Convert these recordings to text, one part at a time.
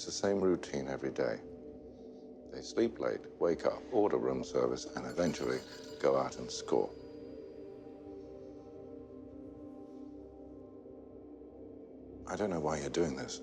It's the same routine every day. They sleep late, wake up, order room service, and eventually go out and score. I don't know why you're doing this.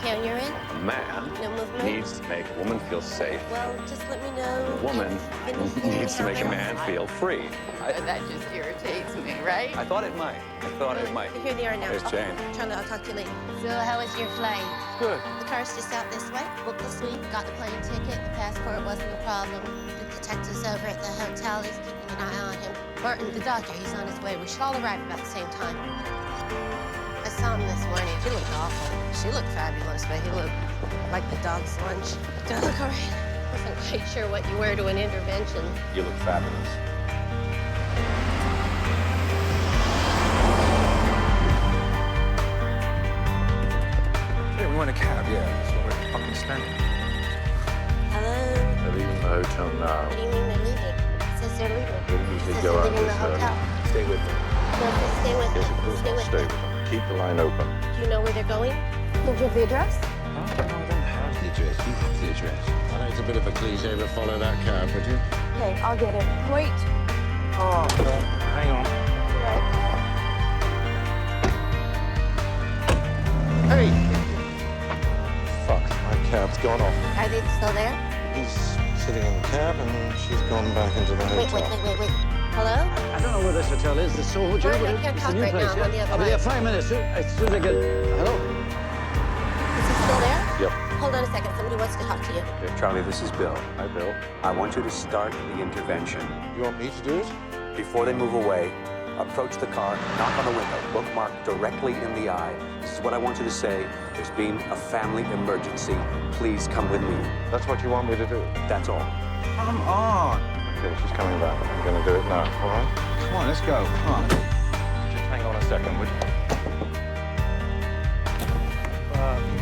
On your end? A man no movement? needs to make a woman feel safe. Well, just let me know. A woman needs to make a man feel free. That just irritates me, right? I thought it might. Here they are now. There's Jane. Charlie, I'll talk to you later. So how was your flight? Good. The car's just out this way. Booked the suite, got the plane ticket. The passport wasn't a problem. The detective's over at the hotel. He's keeping an eye on him. Martin, the doctor, he's on his way. We should all arrive about the same time. I saw him this morning. He looked awful. She looked fabulous, but he looked like the dog's lunch. Do I look all right? I wasn't quite sure what you wear to an intervention. You look fabulous. Yeah, we want a cab, yeah. That's what we're fucking standing. Hello? They're leaving the hotel now. What do you mean they're leaving? It says they're leaving. They usually It says go they're out leaving this the hotel. Stay with them. No, it says stay with Yes, them. of course, Stay I'll with stay them. with them. Keep the line open. Do you know where they're going? Don't you have the address? No, I don't have the address. You have the address. I know it's a bit of a cliche, but follow that cab, would you? Okay, I'll get it. Wait. Oh, no. Hang on. Right. Hey! Fuck, my cab's gone off. Are they still there? He's sitting in the cab and she's gone back into the hotel. Wait. Hello? I don't know where this hotel is. The Soho Hotel? Martin, I can't It's talk the new right place, now. I'm on the yeah? other I'll be there line. 5 minutes. As soon as I get... Hello? Is he still there? Yep. Hold on a second. Somebody wants to talk to you. Charlie, this is Bill. Hi, Bill. I want you to start the intervention. You want me to do it? Before they move away, approach the car, knock on the window, look Mark directly in the eye. This is what I want you to say. There's been a family emergency. Please come with me. That's what you want me to do? That's all. Come on. Okay, she's coming back. I'm going to do it now, all right? Come on, let's go. Come on. Just hang on a second, would you?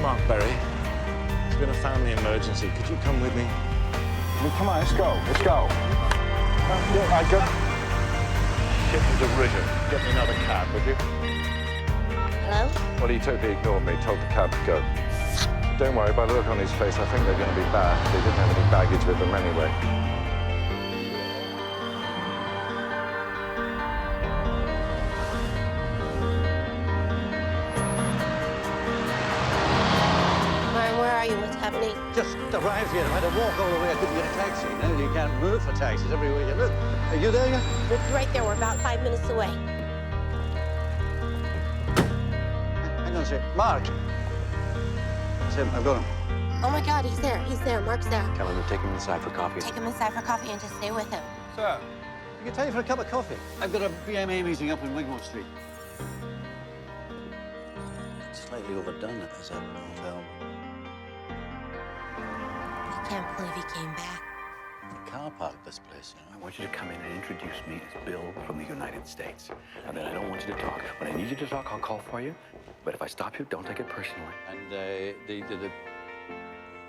Mark Berry, it's been a family emergency. Could you come with me? Well, come on, let's go. Let's go. I got... Shit and derision. Get me another cab, would you? Hello? Well, he totally ignored me, told the cab to go. Don't worry, by the look on his face, I think they're going to be back. They didn't have any baggage with them anyway. Martin, where are you? What's happening? Just arrived here. I had to walk all the way. I couldn't get a taxi. Now you can't move for taxis everywhere you look. Are you there yet? We're right there. We're about 5 minutes away. Hang on a sec. Mark. That's him. I've got him. Oh my God, he's there. He's there. Mark's there. Tell him to take him inside for coffee. Take him inside for coffee and just stay with him. Sir, I can take you for a cup of coffee. I've got a BMA meeting up in Wigmore Street. Slightly overdone as a hotel. I can't believe he came back. The car park, this place, you know. I want you to come in and introduce me as Bill from the United States. And then I don't want you to talk. When I need you to talk, I'll call for you. But if I stop you, don't take it personally. And the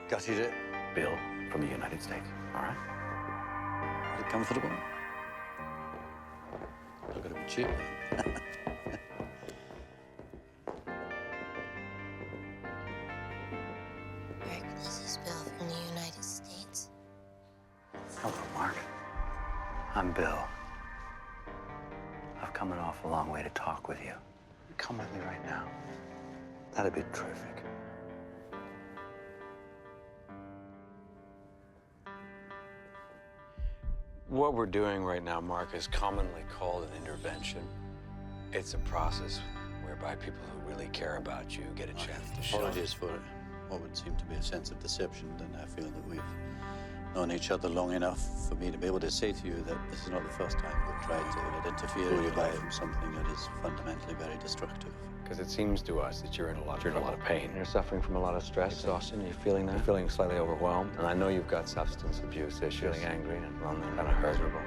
gutted it. Bill from the United States, all right? Is it comfortable? I've got to be cheap. Merry Christmas, Bill from the United States. Hello, Mark. I'm Bill. I've come an awful long way to talk with you. Come with me right now. That'd be terrific. What we're doing right now, Mark, is commonly called an intervention. It's a process whereby people who really care about you get a chance to show. Apologies for what would seem to be a sense of deception, and I feel that we've known each other long enough for me to be able to say to you that this is not the first time we've tried to interfere in your life in something that is fundamentally very destructive. Because it seems to us that you're in a lot of pain. You're suffering from a lot of stress, exhaustion. You're feeling that? You're feeling slightly overwhelmed. And I know you've got substance abuse issues. Feeling angry and lonely and kind of miserable.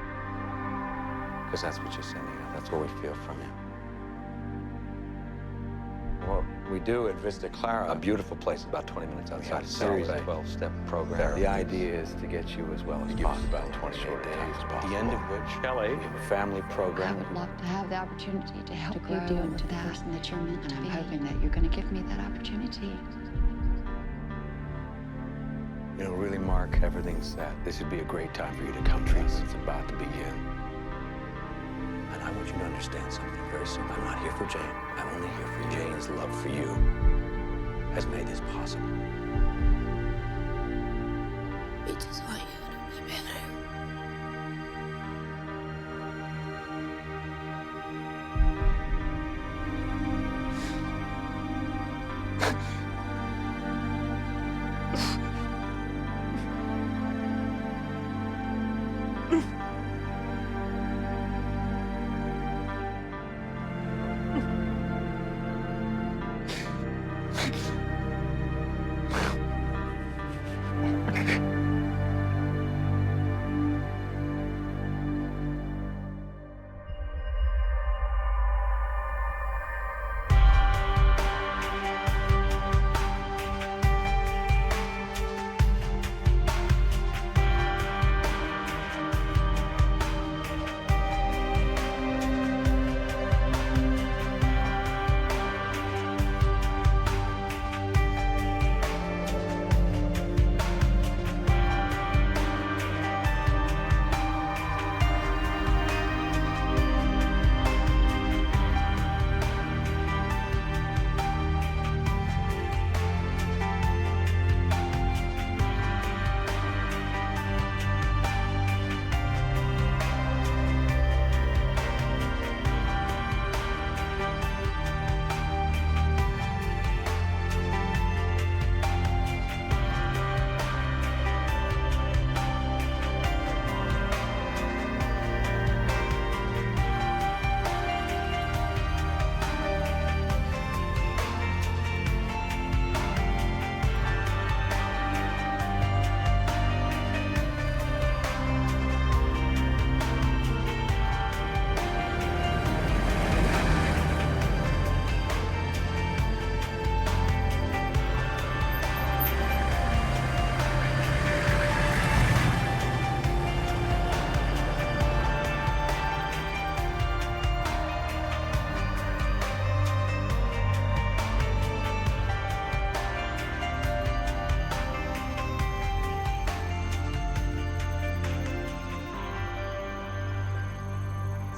Because that's what you're sending out. That's what we feel from you. We do at Vista Clara, a beautiful place about 20 minutes outside of series South of Bay. 12-step program. The idea is to get you as well as possible. About 28 days. At the end of which, Kelly, we have a family I program. would love to have the opportunity to help you grow into the person that you're meant to be. I'm hoping that you're going to give me that opportunity. You know, really, Mark, everything's set. This would be a great time for you to come to us. It's about to begin. And I want you to understand something very simple. I'm not here for Jane. I'm only here for you. Jane's love for you has made this possible. We just want you to be better.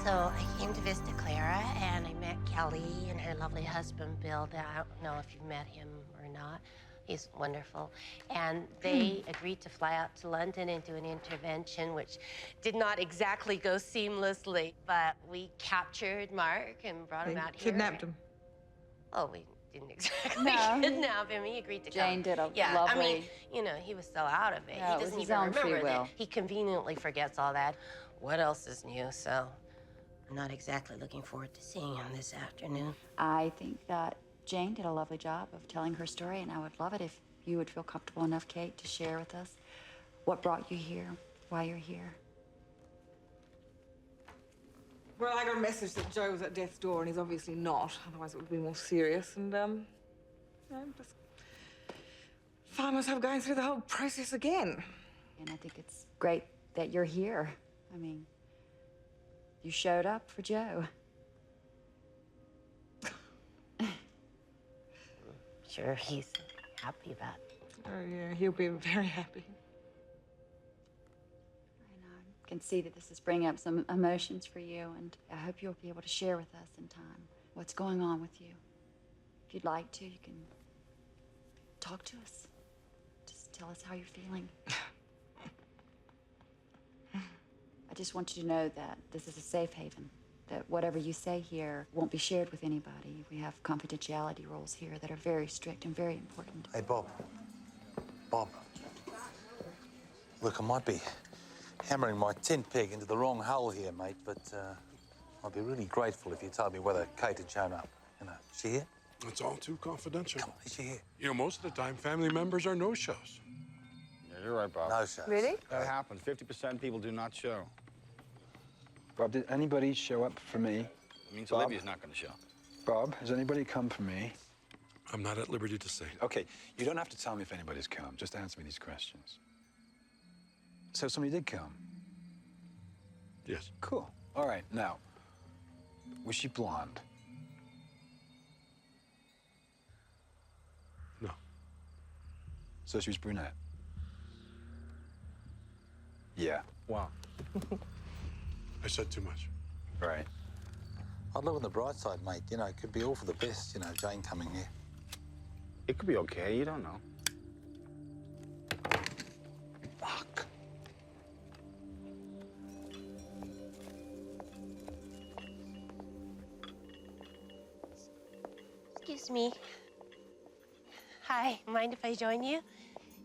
So I came to Vista Clara and I met Kelly and her lovely husband, Bill. I don't know if you've met him or not. He's wonderful. And they agreed to fly out to London and do an intervention, which did not exactly go seamlessly, but we captured Mark and brought him out here. Kidnapped him. Oh, we didn't exactly kidnap him. He agreed to come. Jane did a Yeah, I mean, lovely- you know, he was so out of it. Yeah, it He was doesn't his even own free remember that. will. He conveniently forgets all that. What else is new? So I'm not exactly looking forward to seeing him this afternoon. I think that Jane did a lovely job of telling her story, and I would love it if you would feel comfortable enough, Kate, to share with us what brought you here, why you're here. Well, I got a message that Joe was at death's door, and he's obviously not. Otherwise, it would be more serious. And, just find myself going through the whole process again. And I think it's great that you're here. I mean, you showed up for Joe. Sure, he's happy about it. Oh, yeah, he'll be very happy. I can see that this is bringing up some emotions for you, and I hope you'll be able to share with us in time what's going on with you. If you'd like to, you can talk to us. Just tell us how you're feeling. I just want you to know that this is a safe haven, that whatever you say here won't be shared with anybody. We have confidentiality rules here that are very strict and very important. Hey, Bob. Bob. Look, I might be hammering my tin peg into the wrong hole here, mate, but I'd be really grateful if you told me whether Kate had shown up. You know, is she here? It's all too confidential. Come on, is she here? You know, most of the time, family members are no-shows. Yeah, you're right, Bob. No, sir. Really? That happens. 50% of people do not show. Bob, did anybody show up for me? It means Bob? Olivia's not going to show. Bob, has anybody come for me? I'm not at liberty to say. Okay, you don't have to tell me if anybody's come. Just answer me these questions. So somebody did come? Yes. Cool. All right, now, was she blonde? No. So she was brunette? Yeah. Wow. I said too much. Right. I'd look on the bright side, mate. You know, it could be all for the best, you know, Jane coming here. It could be okay, you don't know. Fuck. Excuse me. Hi, mind if I join you?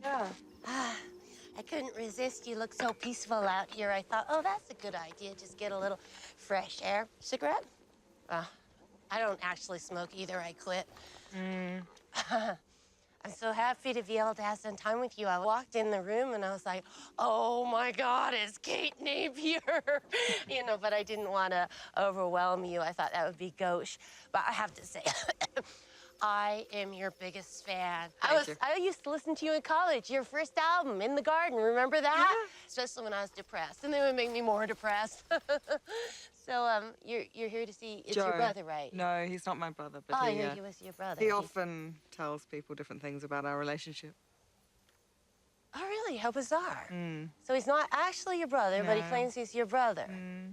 Yeah. I couldn't resist. You look so peaceful out here. I thought, oh, that's a good idea. Just get a little fresh air. Cigarette? I don't actually smoke either. I quit. I'm so happy to be able to have some time with you. I walked in the room and I was like, oh my God, it's Kate Napier. You know, but I didn't want to overwhelm you. I thought that would be gauche. But I have to say, I am your biggest fan. I used to listen to you in college, your first album, In the Garden, remember that? Yeah. Especially when I was depressed, and they would make me more depressed. So, you're here to see, it's Joe. your brother, right? No, he's not my brother, but I knew he was your brother. He often tells people different things about our relationship. Oh, really? How bizarre. So he's not actually your brother, but he claims he's your brother.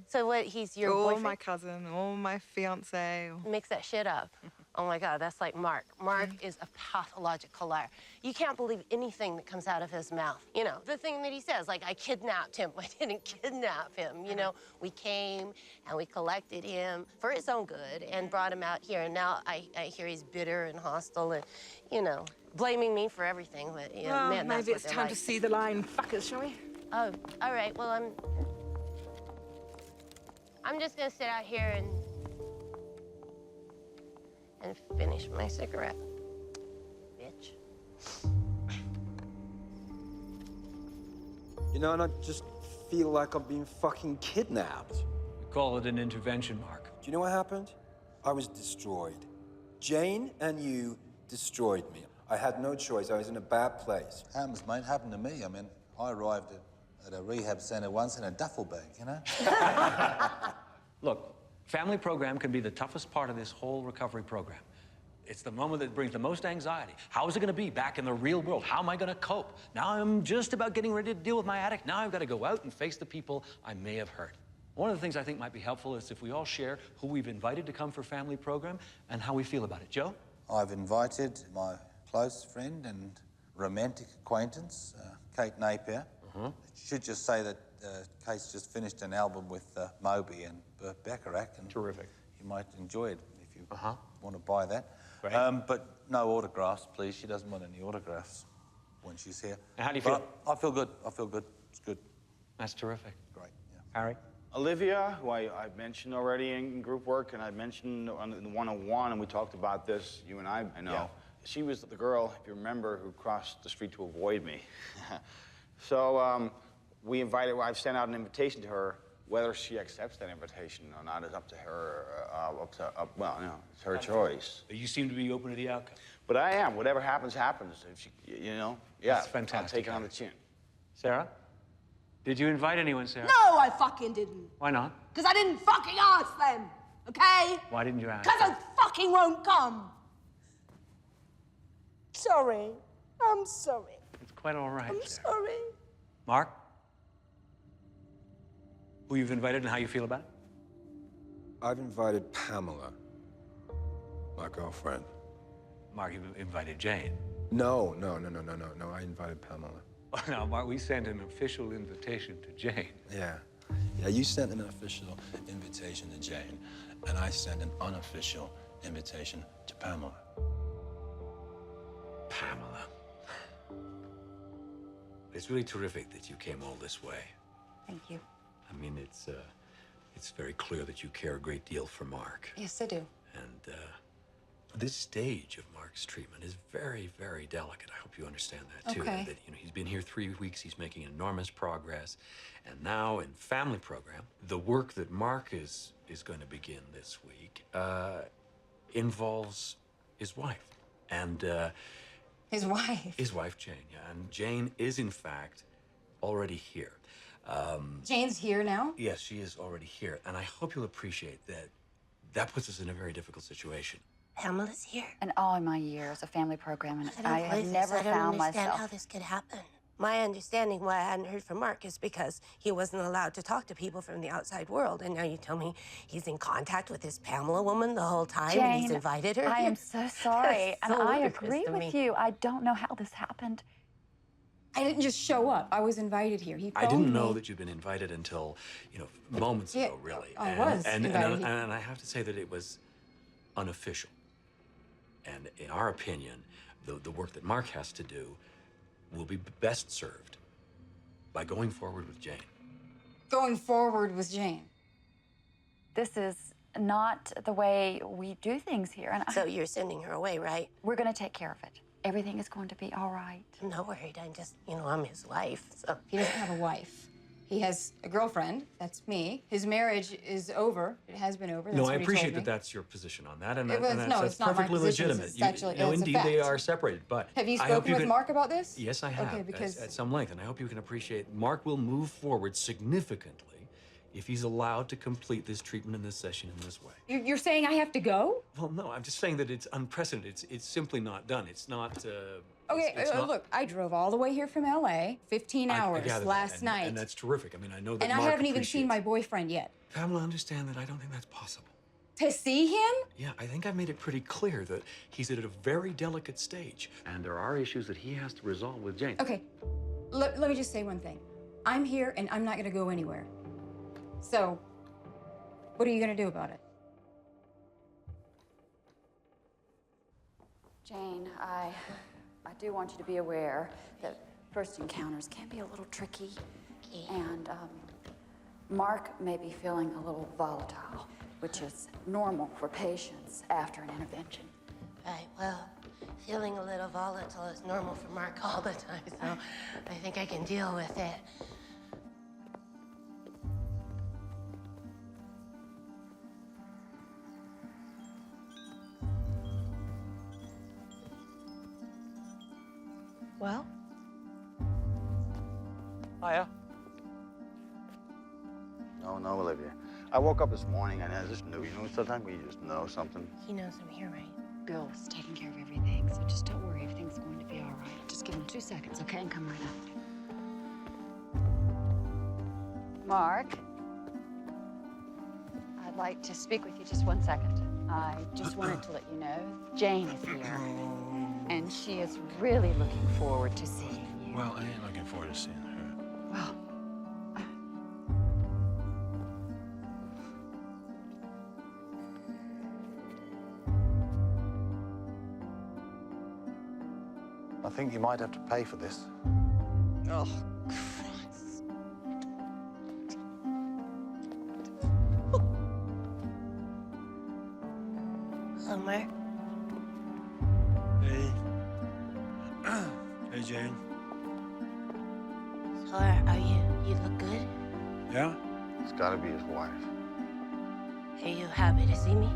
So what, he's your boyfriend? Or my cousin, or my fiancé. Mix that shit up. Oh my God, that's like Mark. Mark is a pathological liar. You can't believe anything that comes out of his mouth. You know, the thing that he says, like, I kidnapped him. I didn't kidnap him, you know. We came and we collected him for his own good and brought him out here. And now I hear he's bitter and hostile and, you know, blaming me for everything. But, you know, Well, man, that's maybe what it's they're time like. to see the line fuckers, shall we? Oh, all right. Well, I'm just gonna sit out here and finish my cigarette, bitch. You know, and I just feel like I'm being fucking kidnapped. We call it an intervention, Mark. Do you know what happened? I was destroyed. Jane and you destroyed me. I had no choice. I was in a bad place. Happens, mate. Happened to me. I mean, I arrived at a rehab centre once in a duffel bag, you know? Look, family program can be the toughest part of this whole recovery program. It's the moment that brings the most anxiety. How is it going to be back in the real world? How am I going to cope? Now I'm just about getting ready to deal with my addict. Now I've got to go out and face the people I may have hurt. One of the things I think might be helpful is if we all share who we've invited to come for family program and how we feel about it. Joe? I've invited my close friend and romantic acquaintance, Kate Napier. I should just say that Kate's just finished an album with Moby and Burt Bacharach. And terrific. You might enjoy it if you want to buy that. Great. But no autographs, please. She doesn't want any autographs when she's here. Now, how do you feel? I feel good. I feel good. It's good. That's terrific. Great, yeah. Harry? Olivia, who I mentioned already in group work, and I mentioned on the 101, and we talked about this, you and I know. Yeah. She was the girl, if you remember, who crossed the street to avoid me. So I've sent out an invitation to her. Whether she accepts that invitation or not is up to her, well, you know, it's her choice. You seem to be open to the outcome. But I am. Whatever happens, happens. If she, you know, yeah. That's fantastic. I'll take it on the chin. Sarah? Did you invite anyone, Sarah? No, I fucking didn't. Why not? Because I didn't fucking ask them, okay? Why didn't you ask? Because I fucking won't come. Sorry. I'm sorry. It's quite all right, I'm Sarah. sorry. Mark? Who you've invited and how you feel about it? I've invited Pamela, my girlfriend. Mark, you invited Jane. No, I invited Pamela. Oh, now, Mark, we sent an official invitation to Jane. Yeah, you sent an official invitation to Jane, and I sent an unofficial invitation to Pamela. Pamela. It's really terrific that you came all this way. Thank you. I mean, it's very clear that you care a great deal for Mark. Yes, I do. And this stage of Mark's treatment is very, very delicate. I hope you understand that, too. Okay. That, you know, he's been here 3 weeks, he's making enormous progress. And now in family program, the work that Mark is going to begin this week involves his wife. And His wife. his wife, Jane, yeah. And Jane is, in fact, already here. Jane's here now? Yes, she is already here. And I hope you'll appreciate that that puts us in a very difficult situation. Pamela's here. In all my years of family programming, I I don't have believe never this. I don't found understand myself. how this could happen. My understanding why I hadn't heard from Mark is because he wasn't allowed to talk to people from the outside world. And now you tell me he's in contact with this Pamela woman the whole time and he's Jane, invited her. I am so sorry, and so I ludicrous agree to with me. you. I don't know how this happened. I didn't just show up. I was invited here. He I phoned didn't know me. that you'd been invited until, moments Yeah, ago, really. I was invited. And I have to say that it was unofficial. And in our opinion, the work that Mark has to do will be best served by going forward with Jane. Going forward with Jane. This is not the way we do things here. And So you're sending her away, right? we're going to take care of it. Everything is going to be all right. I'm not worried. I'm just, I'm his wife, so. He doesn't have a wife. He has a girlfriend. That's me. His marriage is over. It has been over. That's No, I what he told appreciate me. that that's your position on that, and, It was- no, that's it's not my perfectly position. legitimate. It's actually- no, it's a indeed, they fact. are separated, but Have you I hope spoken with can- Mark about this? Yes, I have, Okay, because at some length, and I hope you can appreciate Mark will move forward significantly if he's allowed to complete this treatment in this session in this way. you're saying I have to go? Well, no, I'm just saying that it's unprecedented. It's simply not done. It's not. Okay, it's not- look, I drove all the way here from LA, 15 I hours gather that, last and- night. and that's terrific. I mean, I know that And I Mark haven't even seen appreciates- my boyfriend yet. Pamela, understand that I don't think that's possible. To see him? Yeah, I think I've made it pretty clear that he's at a very delicate stage, and there are issues that he has to resolve with Jane. Okay, let me just say one thing. I'm here and I'm not gonna go anywhere. So, what are you gonna do about it? Jane, I do want you to be aware that first encounters can be a little tricky. And Mark may be feeling a little volatile, which is normal for patients after an intervention. Right, well, feeling a little volatile is normal for Mark all the time, so I think I can deal with it. Well? Hiya. No, Olivia. I woke up this morning and I just knew, sometimes we just know something. He knows I'm here, right? Bill's taking care of everything, so just don't worry. Everything's going to be all right. Just give him 2 seconds, okay? And come right up. Mark, I'd like to speak with you just 1 second. I just wanted to let you know Jane is here, and she is really looking forward to seeing you. Well, I ain't looking forward to seeing her. Well, I think you might have to pay for this. Oh, Christ. Hello, Mark. Hey. Hey, Jane. So are you look good? Yeah? It's gotta be his wife. Are you happy to see me?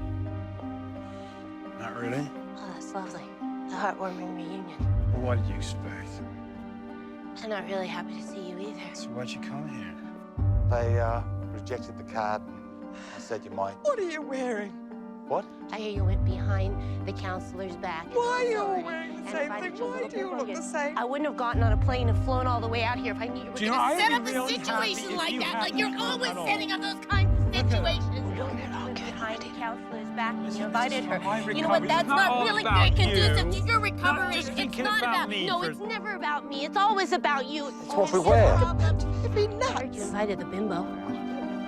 Not really. Oh, that's lovely. The heartwarming reunion. Well, what did you expect? I'm not really happy to see you either. So why'd you come here? They rejected the card and I said you might. What are you wearing? What? I hear you went behind the counselor's back. Why are you all wearing the same thing? Why do you look the same? I wouldn't have gotten on a plane and flown all the way out here if I knew you were Do you going know, to set I'd up be a really situation happy like if you that. Like hadn't you're come always at all. setting up those kinds of situations. You went behind the counselor's back and you invited her. You know what? That's not really very conducive to your recovery. It's not about me. No, it's never about me. It's always about you. It's what we wear. Be I heard you nuts. invited the bimbo.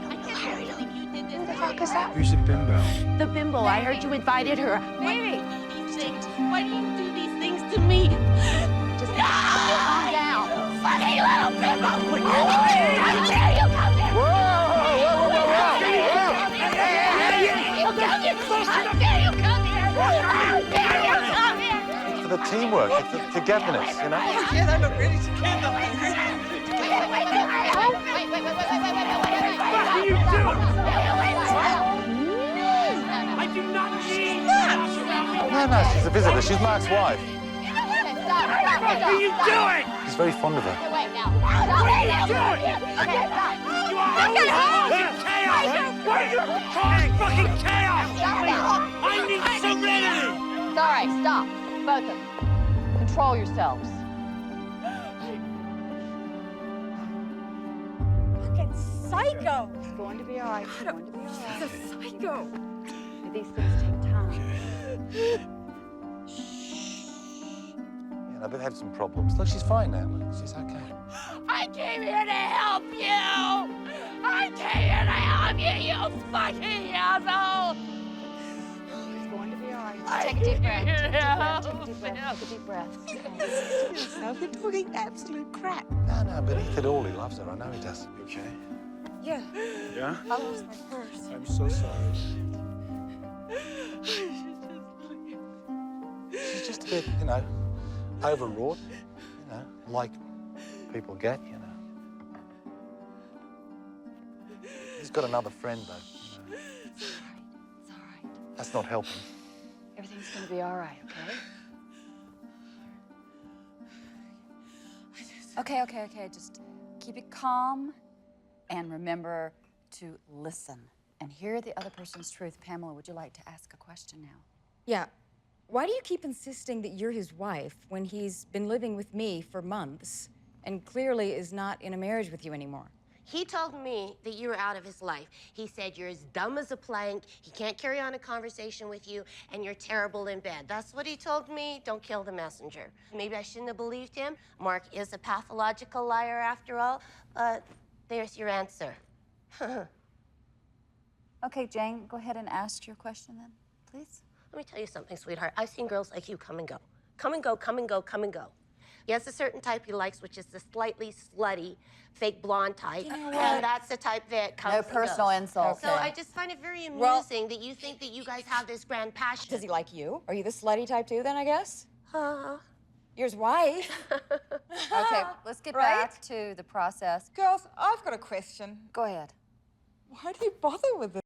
I can't believe you did this. Who the fuck is that? Who's the bimbo? The bimbo. I heard you invited her. Baby! Why do you do these things to me? just calm down. Funny little bimbo! How dare you come here! How dare you come here! How dare you come here! It's for the teamwork, it's the togetherness, you know? Yeah, they look really together. What are you doing? I do not need that around me. No, she's a visitor. She's Mark's wife. Stop, what are you doing? He's very fond of her. Wait, now. What are you doing? Okay, stop. You are always causing chaos! Why are you causing fucking chaos? I need serenity! It's all right, stop. Both of you. Control yourselves. Fucking psycho! It's going to be all right. It's going to be all right. He's a psycho. These things take time. Yeah, they've had some problems. Look, she's fine now. Look, she's okay. I came here to help you! I came here to help you, you fucking asshole! It's going to be all right. Take a deep breath. Take a deep breath. Take a deep breath. Take a deep breath. Yourself, you're talking absolute crap. No, beneath it all, he loves her. I know he does. You okay? Yeah. Yeah? I lost my purse. I'm so sorry. She's just a bit, overwrought. Like people get, He's got another friend, though. It's all right. That's not helping. Everything's going to be all right, okay? Okay. Just keep it calm and remember to listen and hear the other person's truth. Pamela, would you like to ask a question now? Yeah. Why do you keep insisting that you're his wife when he's been living with me for months and clearly is not in a marriage with you anymore? He told me that you were out of his life. He said you're as dumb as a plank, he can't carry on a conversation with you, and you're terrible in bed. That's what he told me. Don't kill the messenger. Maybe I shouldn't have believed him. Mark is a pathological liar after all, but there's your answer. Okay, Jane, go ahead and ask your question then, please. Let me tell you something, sweetheart. I've seen girls like you come and go. Come and go, come and go, come and go. He has a certain type he likes, which is the slightly slutty, fake blonde type. You know what? And that's the type that comes No and personal goes. insults. So I just find it very amusing that you think that you guys have this grand passion. Does he like you? Are you the slutty type too, then, I guess? Uh-huh. You're his wife. Okay, let's get back to the process. Girls, I've got a question. Go ahead. Why do you bother with this?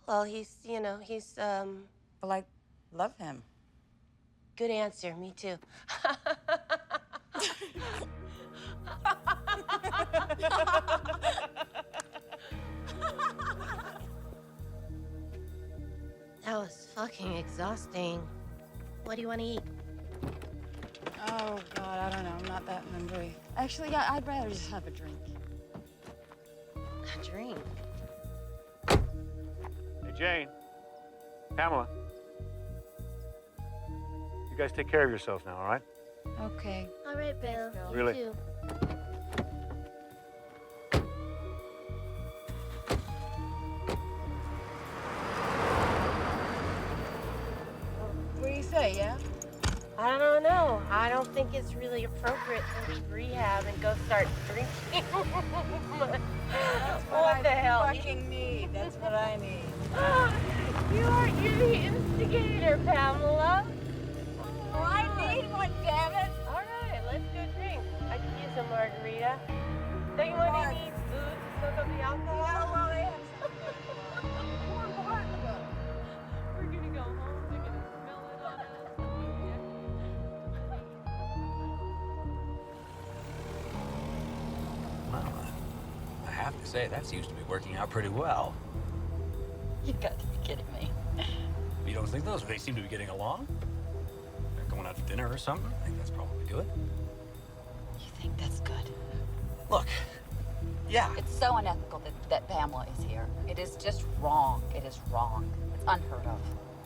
Well, he's, he's, Well, I love him. good answer, me too. That was fucking exhausting. What do you want to eat? Oh, God, I don't know. I'm not that hungry. Actually, yeah, I'd rather just have a drink. A drink? Hey, Jane. Pamela. You guys take care of yourselves now, all right? Okay. All right, Bill. You Really? too. What do you say, yeah? I don't know. I don't think it's really appropriate to leave rehab and go start drinking. What the hell? Fucking need. That's what I need. You're the instigator, Pamela. Oh, I need one, damn it. All right, let's go drink. I could use a margarita. Don't you want any food to soak up the alcohol? Yeah, well, they have We're gonna go home. They're gonna smell it on us. Well, I have to say, that seems to be working out pretty well. You got to be kidding me. You don't think those? They seem to be getting along? They're going out to dinner or something? I think that's probably good. You think that's good? Look, yeah. It's so unethical that Pamela is here. It is just wrong. It is wrong. It's unheard of.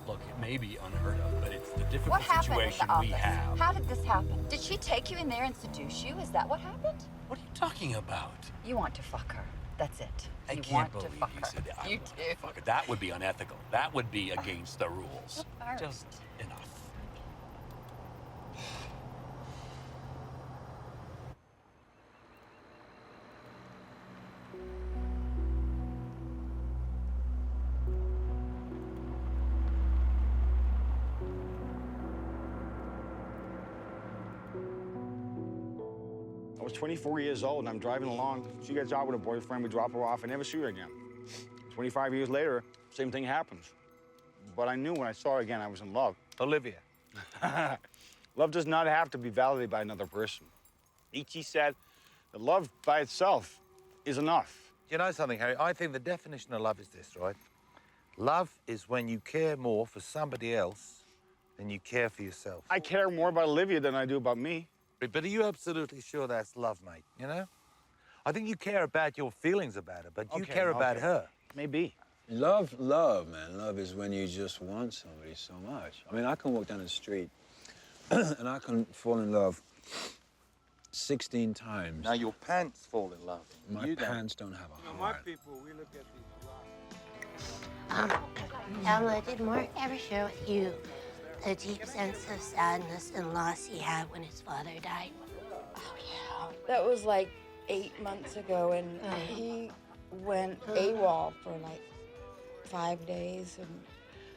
Look, it may be unheard of, but it's the difficult What happened in situation the office? we have. How did this happen? Did she take you in there and seduce you? Is that what happened? What are you talking about? You want to fuck her. That's it. I You can't want to believe fuck you her. said that. I You want to do. fuck her. That would be unethical. That would be against the rules. All right. Just enough. I was 24 years old and I'm driving along. She gets out with a boyfriend, we drop her off and never see her again. 25 years later, same thing happens. But I knew when I saw her again, I was in love. Olivia. Love does not have to be validated by another person. Nietzsche said that love by itself is enough. You know something, Harry? I think the definition of love is this, right? Love is when you care more for somebody else than you care for yourself. I care more about Olivia than I do about me. But are you absolutely sure that's love, mate, you know? I think you care about your feelings about her, but you care about her. Maybe. Love, man. Love is when you just want somebody so much. I mean, I can walk down the street and I can fall in love 16 times. Now your pants fall in love. My pants don't have a heart. people, we look at Pamela, did Mark ever share with you the deep sense of sadness and loss he had when his father died? That was like 8 months ago, and he went AWOL for like 5 days, and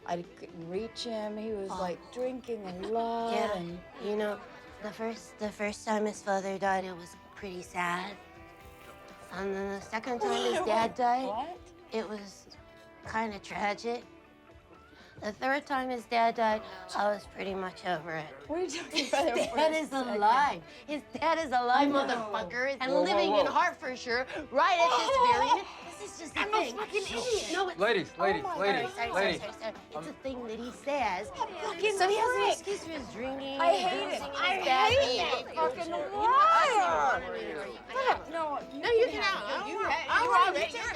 I couldn't reach him. He was like drinking a lot. Yeah, and you know, the first time his father died, it was pretty sad. And then the second time his dad died, it was kind of tragic. The third time his dad died, I was pretty much over it. What are you talking about? His dad is alive. His dad is alive, motherfucker, and living in Hertfordshire right at this very minute. This is just a thing. I'm a fucking idiot. No, it's... Ladies. Sorry. It's a thing that he says. So he has an excuse for his drinking. I hate it. I hate it. Fucking liar. No, you can have. You're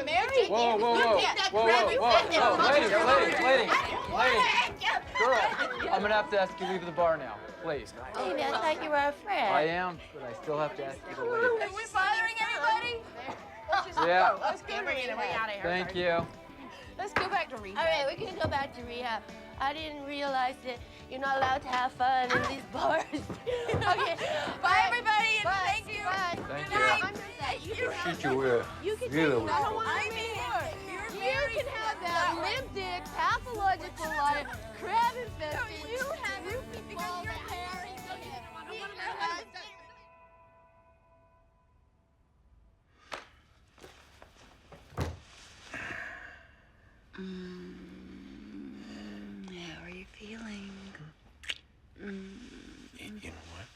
married. Whoa. Ladies. Girl, I'm gonna have to ask you to leave the bar now, please. Hey, man, I thought you were a friend. I am, but I still have to ask you to leave. Are we bothering anybody? Yeah. Let's go to rehab. We're out of here. Thank you. Let's go back to rehab. All right, we can go back to rehab. I didn't realize that you're not allowed to have fun in these bars. Okay. Bye, everybody, and thank you. Bye. Thank Good night. Shoot you with. You can You're the take you can have that limp dick, pathological liar, crab infested. You have it because you're married. How are you feeling? You know what?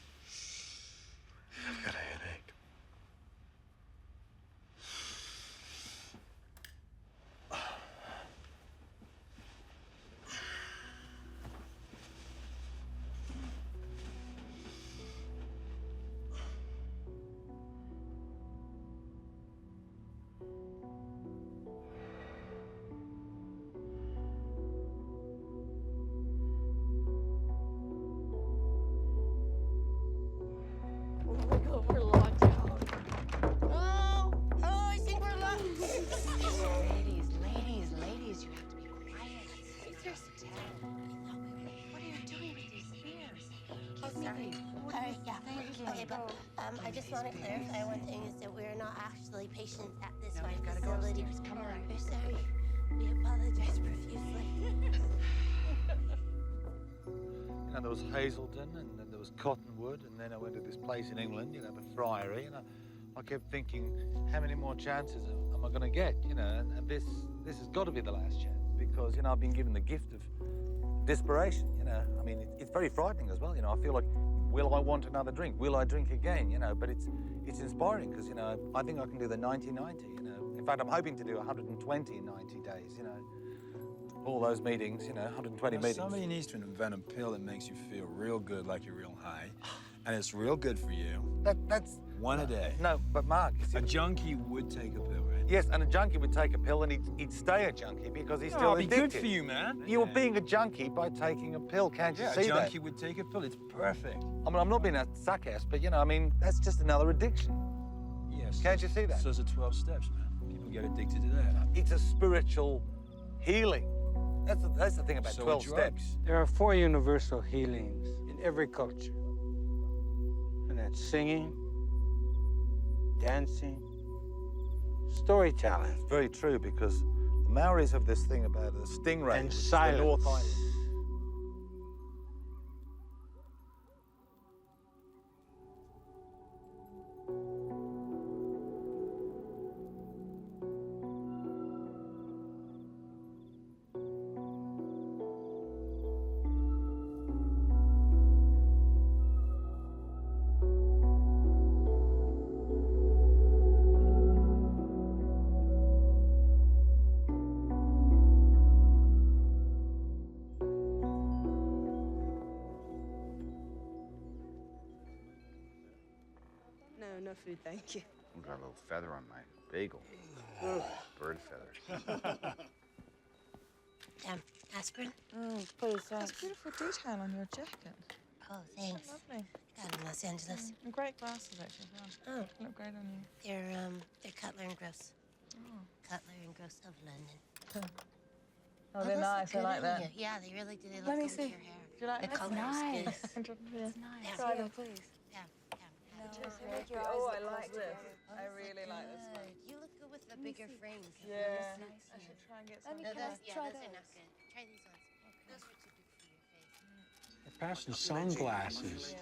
I've got a headache. We're locked out. Oh, I think we're locked. Ladies, you have to be quiet. What are you doing with these ears? Oh, sorry. All right, yeah. Okay, but I just want to clarify one thing is that we're not actually patients at this fine facility. Come on. We're sorry. We apologize profusely. You know, there was Hazelden, and then there was Cottonwood, and then I went to this place in England, you know, the Friary, and I kept thinking, how many more chances am I going to get, you know? And this has got to be the last chance, because, you know, I've been given the gift of desperation, you know? I mean, it's very frightening as well, you know? I feel like, will I want another drink? Will I drink again, you know? But it's inspiring, because, you know, I think I can do the 90-90, you know? In fact, I'm hoping to do 120 in 90 days, you know? All those meetings, you know, 120 meetings. Somebody needs to invent a pill that makes you feel real good, like you're real high, and it's real good for you. That's one a day. No, but Mark, a junkie would take a pill, right? Yes, and a junkie would take a pill, and he'd stay a junkie because he's still it'd be addicted. good for you, man. You're being a junkie by taking a pill, can't you see a that? junkie would take a pill. It's perfect. I mean, I'm not being a suck-ass, but, you know, I mean, that's just another addiction. Yes. Can't you see that? So it's the 12 steps, man. People get addicted to that. It's a spiritual healing. That's the thing about So 12 are drugs. steps. There are 4 universal healings in every culture. And that's singing, dancing, storytelling. It's very true, because the Maoris have this thing about a stingray. And which is the silence. North Island. no food, thank you. I've got a little feather on my bagel. Bird feather. Aspirin? Please, That's beautiful detail on your jacket. Oh, thanks. So lovely. Got it in Los Angeles. And great glasses, actually. Wow. Oh. Look great on you. They're Cutler and Gross. Oh. Cutler and Gross of London. Oh, they're those nice. look I good like on that. you. Yeah, they really do. They look Let me good see. with your hair. Do you like the that? color Nice. is good. It's nice. Yeah. Try them, please. Yeah. Oh, I like this. I really like this one. You look good with the bigger frame. Yeah. I should try and get some. No, those, yeah, try those are those. not good. Try these ones. Those are too big for your face. They're passing sunglasses.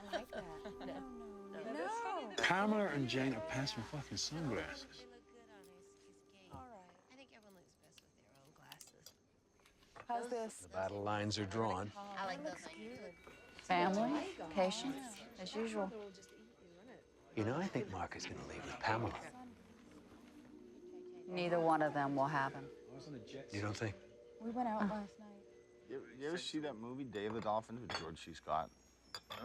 I like that. No. Pamela and Jane are passing fucking sunglasses. They look good on his gait. All right. I think everyone looks best with their own glasses. How's this? The battle lines are drawn. I like those. Family, patience, as usual. You know, I think Mark is going to leave with Pamela. Neither one of them will have him. You don't think? We went out last night. You ever see that movie, Day of the Dolphins, with George C. Scott? Oh,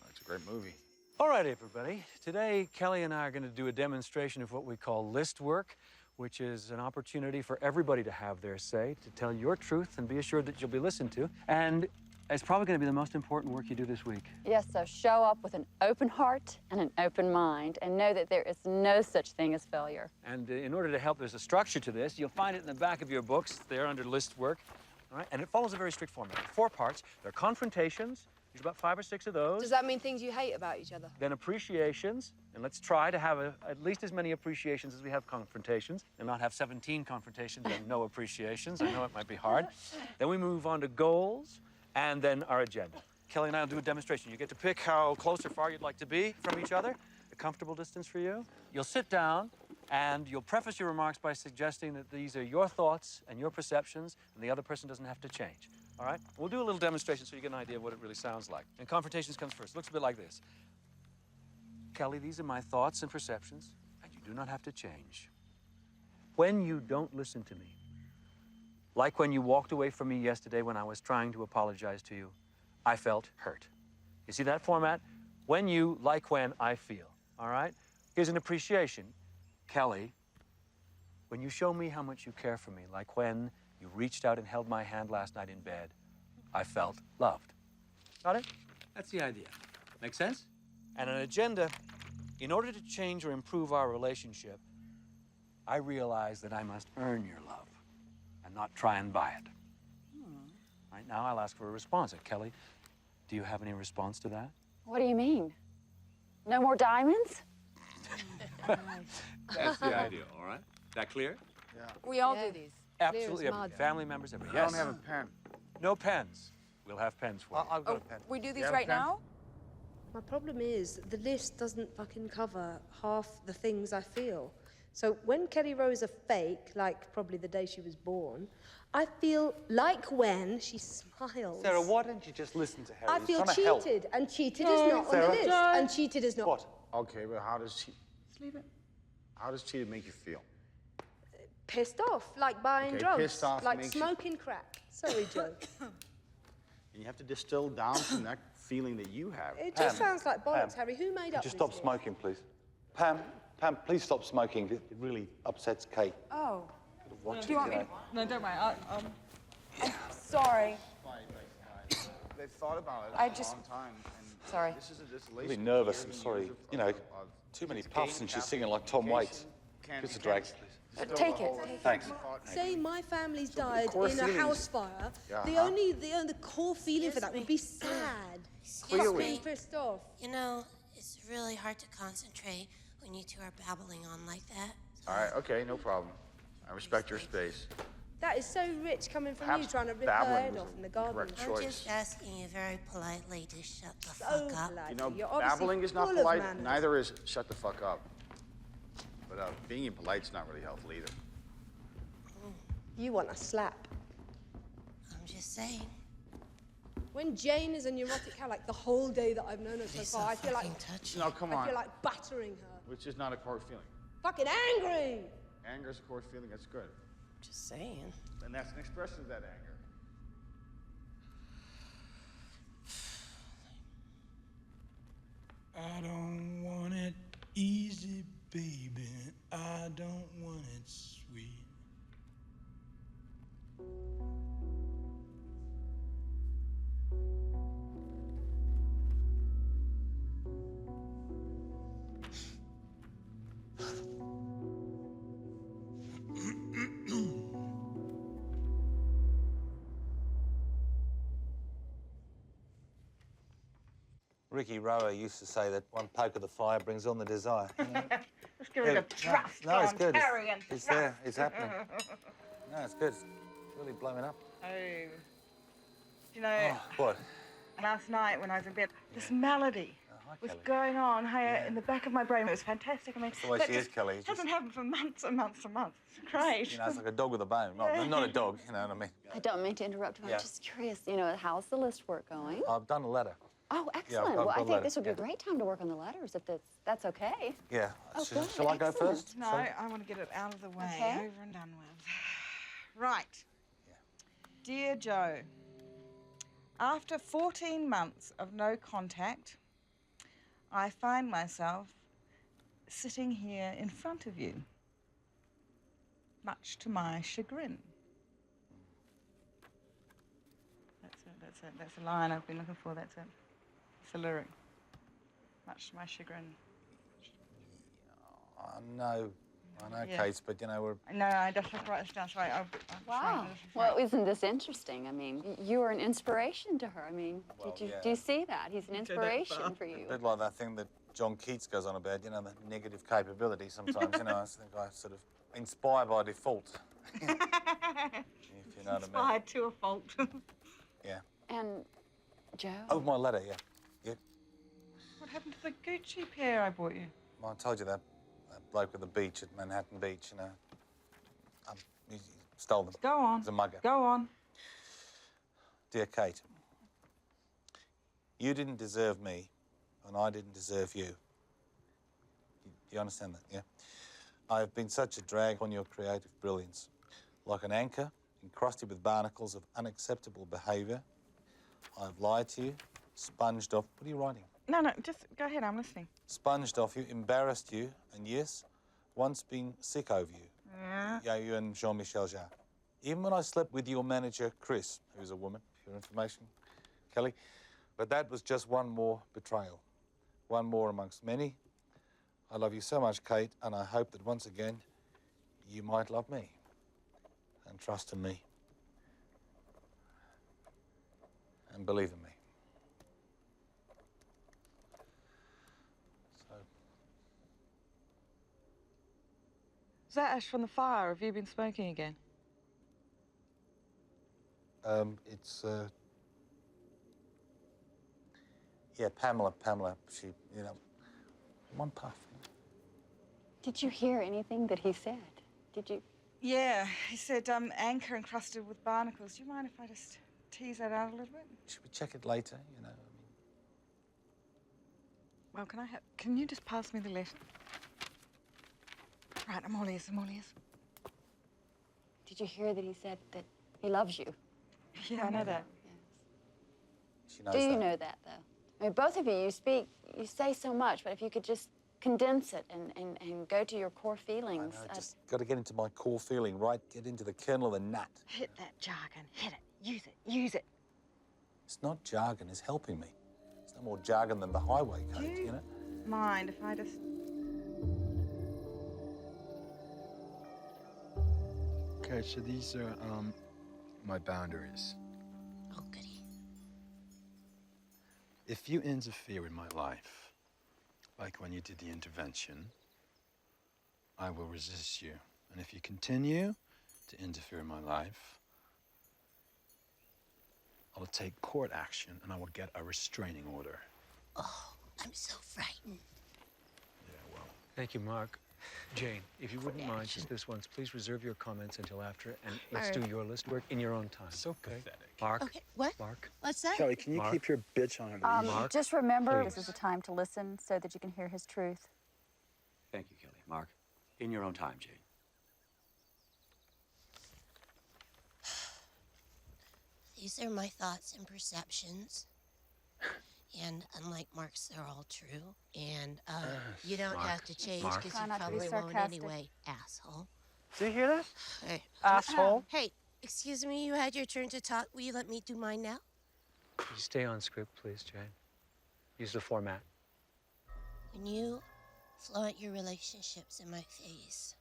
it's a great movie. All right, everybody. Today, Kelly and I are going to do a demonstration of what we call list work, which is an opportunity for everybody to have their say, to tell your truth and be assured that you'll be listened to. And it's probably going to be the most important work you do this week. Yes, so show up with an open heart and an open mind and know that there is no such thing as failure. And in order to help, there's a structure to this. You'll find it in the back of your books. They're under list work. All right? And it follows a very strict format. 4 parts. There are confrontations. There's about 5 or 6 of those. Does that mean things you hate about each other? Then appreciations. And let's try to have at least as many appreciations as we have confrontations, and not have 17 confrontations and no appreciations. I know it might be hard. Then we move on to goals, and then our agenda. Kelly and I will do a demonstration. You get to pick how close or far you'd like to be from each other, a comfortable distance for you. You'll sit down, and you'll preface your remarks by suggesting that these are your thoughts and your perceptions, and the other person doesn't have to change. All right? We'll do a little demonstration so you get an idea of what it really sounds like. And confrontations comes first. It looks a bit like this. Kelly, these are my thoughts and perceptions, and you do not have to change. When you don't listen to me, like when you walked away from me yesterday when I was trying to apologize to you, I felt hurt. You see that format? When you, like when I feel, all right? Here's an appreciation. Kelly, when you show me how much you care for me, like when you reached out and held my hand last night in bed, I felt loved. Got it? That's the idea. Make sense? And an agenda, in order to change or improve our relationship, I realize that I must earn your love and not try and buy it. Right now, I'll ask for a response. Kelly, do you have any response to that? What do you mean? No more diamonds? That's the idea, all right? That clear? Yeah. We all do these. Absolutely. Family members, everybody. I Yes. don't have a pen. No pens. We'll have pens for you. I've got a pen. We do these have a right pen? now? My problem is the list doesn't fucking cover half the things I feel. So when Kelly Rose a fake, like probably the day she was born, I feel like when she smiles. Sarah, why don't you just listen to Harry? I He's feel trying to help. cheated, and cheated is not on Sarah. the list. And cheated is not. What? Okay, but how does she... Leave it. How does cheating make you feel? Pissed off, like buying Okay, drugs, pissed off like makes you- smoking crack. Sorry, Joe. And you have to distill down from that feeling that you have. It just sounds like bollocks, Harry. Who made up Just this stop list? smoking, please. Pam, please stop smoking. It really upsets Kate. Oh. Watch Do you want me? today. No, don't worry. I'm sorry. They've thought about it I for just- a long time. And Sorry. This is a distillation. Really nervous. years I'm and sorry. years of- You know, of too many education, puffs and she's singing like Tom Waits. Can- Just a can drag. distill Take the it, whole take it. Thanks. Say my family's died core in a feelings. house fire. Yeah, The huh? only the core feeling for that would be sad. Excuse Not me. being pissed off. You know, it's really hard to concentrate when you two are babbling on like that. All right, okay, no problem. I respect your space. That is so rich coming from Perhaps you trying to rip her babbling head was off in the the garden. correct I'm choice. just asking you very politely to shut the So fuck up. polite. You know, You're obviously babbling is not full of polite. manners. Neither is shut the fuck up. But being impolite's not really helpful either. You want a slap. I'm just saying. When Jane is a neurotic cow, like the whole day that I've known her so Please far, I don't feel like fucking touch me. No, come I on. feel like battering her. Which is not a core feeling. Fucking angry. Anger is a core feeling. That's good. Just saying. And that's an expression of that anger. I don't want Ricky Rower used to say that one poke of the fire brings on the desire. You know? Let's give it a thrust. No, it's on, good. Terry, and It's thrust. there. It's happening. No, it's good. It's really blowing up. Oh. You know, What? last night when I was in bed, this melody was Kelly. going on here in the back of my brain. It was fantastic. I mean, That's the way that she is, just Kelly. It's hasn't happened for months and months and months. It's great. You know, it's like a dog with a bone. Not a dog, you know what I mean? I don't mean to interrupt, but Yeah. I'm just curious, how's the list work going? I've done a letter. Oh, Yeah, excellent. I've Well, I got think letters, this would be a yeah. great time to work on the letters, if that's okay. Yeah. Oh, good. Shall I go Excellent. first? No, I want to get it out of the way, Okay. over and done with. Right. Dear Joe, after 14 months of no contact, I find myself sitting here in front of you, much to my chagrin. That's a line I've been looking for, that's it. It's a lyric. Much to my chagrin. I know, Yeah. Kate, but you know, we're... No, I just have to write this down. Sorry. Wow. Well, isn't this interesting? I mean, you are an inspiration to her. I mean, do you see that? He's an inspiration for you. A bit like that thing that John Keats goes on about, you know, the negative capability sometimes, you know. I think I sort of inspire by default. If you know what I mean. Inspired to a fault. Yeah. And Joe? Oh, my letter, yeah. Yeah. What happened to the Gucci pair I bought you? Well, I told you that bloke at the beach at Manhattan Beach, you know. He stole them. Go on. He's a mugger. Go on. Dear Kate, you didn't deserve me, and I didn't deserve you. You understand that, yeah? I have been such a drag on your creative brilliance. Like an anchor encrusted with barnacles of unacceptable behaviour. I've lied to you, sponged off... What are you writing? No, just go ahead, I'm listening. Sponged off you, embarrassed you, and yes, once been sick over you. Yeah? Yeah, you and Jean-Michel Jarre. Even when I slept with your manager, Chris, who's a woman, for your information, Kelly. But that was just one more betrayal. One more amongst many. I love you so much, Kate, and I hope that once again, you might love me. And trust in me. And believe in me. Is that ash from the fire? Have you been smoking again? It's, yeah, Pamela, she, you know, one puff. Did you hear anything that he said? Did you? Yeah, he said anchor encrusted with barnacles. Do you mind if I just tease that out a little bit? Should we check it later, you know? Well, can you just pass me the letter? Right, I'm all ears, I'm all ears. Did you hear that he said that he loves you? Yeah, I know that. She knows Do you that. know that, though? I mean, both of you, you say so much, but if you could just condense it and go to your core feelings. I just got to get into my core feeling, right? Get into the kernel of the nut. Hit that jargon, hit it, use it. It's not jargon, it's helping me. It's no more jargon than the highway code, you know? Mind if I just... Okay, so these are my boundaries. Oh, goody. If you interfere in my life, like when you did the intervention, I will resist you. And if you continue to interfere in my life, I will take court action and I will get a restraining order. Oh, I'm so frightened. Thank you, Mark. Jane, if you wouldn't mind, just this once, please reserve your comments until after, and let's do your list work in your own time. So pathetic. Mark? Okay, what? Mark? What's that? Kelly, can you Mark? keep your bitch on her leash? Mark, Just remember, please. this is a time to listen so that you can hear his truth. Thank you, Kelly. Mark, in your own time, Jane. These are my thoughts and perceptions. And unlike Mark's, they're all true. And you don't Mark, have to change Mark. because Try you not to be probably won't sarcastic. anyway, asshole. Do you hear this? Hey. Asshole. Hey, excuse me, you had your turn to talk. Will you let me do mine now? Could you stay on script, please, Jane? Use the format. When you flaunt your relationships in my face,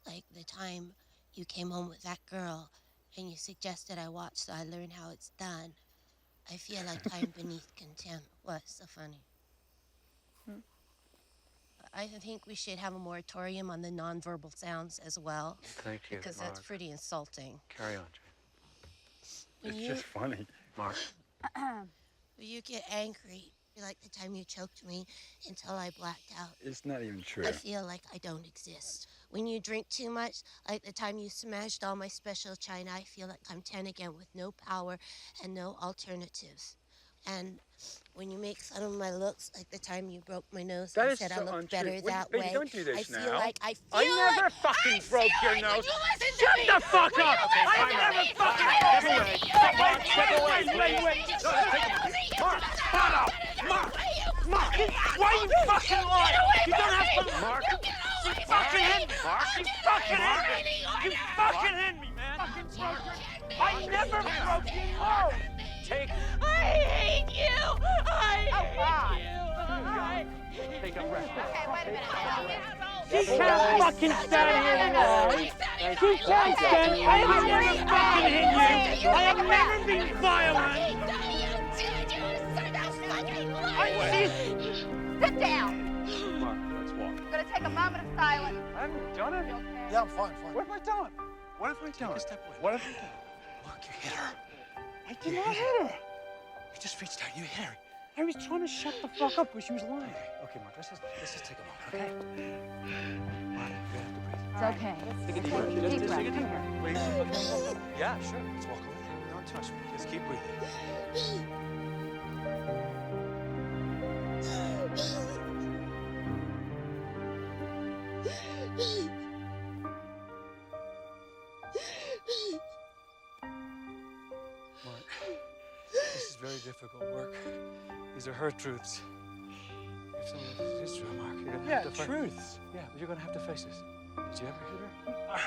like the time you came home with that girl and you suggested I watch so I learn how it's done, I feel like I'm beneath contempt. What's so funny? I think we should have a moratorium on the nonverbal sounds as well. Thank you, Because Mark. that's pretty insulting. Carry on, Jane. When It's you, just funny. Mark. when you get angry, like the time you choked me until I blacked out. It's not even true. I feel like I don't exist. When you drink too much, like the time you smashed all my special china, I feel like I'm 10 again with no power and no alternatives. And when you make fun of my looks, like the time you broke my nose That and is said so I looked untrue. better Wait, that baby, way, don't do this I feel now. like I never fucking broke your nose. Shut the fuck up! I never fucking broke it. Mark, step away, wait. Mark, shut up! Mark, why are you fucking lying? You don't have to. Mark, you fucking hit me. Mark, you fucking hit me. You fucking hit me, man. I never broke your nose. Take. I hate you! I hate you! Take a breath. Okay, wait a minute. She can't fucking stand here and lie. She can't stand. I have never fucking hit you. I have never been violent. Sit down. Mark, let's walk. I'm gonna take a moment of silence. I haven't done it. Yeah, I'm fine. What have I done? What have I done? What have I done? Mark, you hit her. I did not hit her. You just reached out. You hit her. I was trying to shut the fuck up when she was lying. Okay, Mark, let's just take a moment, okay? Mark, you have to breathe. It's okay. Take a deep breath. Just take a deep breath, please. Yeah, sure. Let's walk over there. Don't touch me. Just keep breathing. Mark, this is very difficult work. These are her truths. If some of this is true, Mark, you're gonna have to truths. Yeah, but you're gonna have to face this. Did you ever hit her?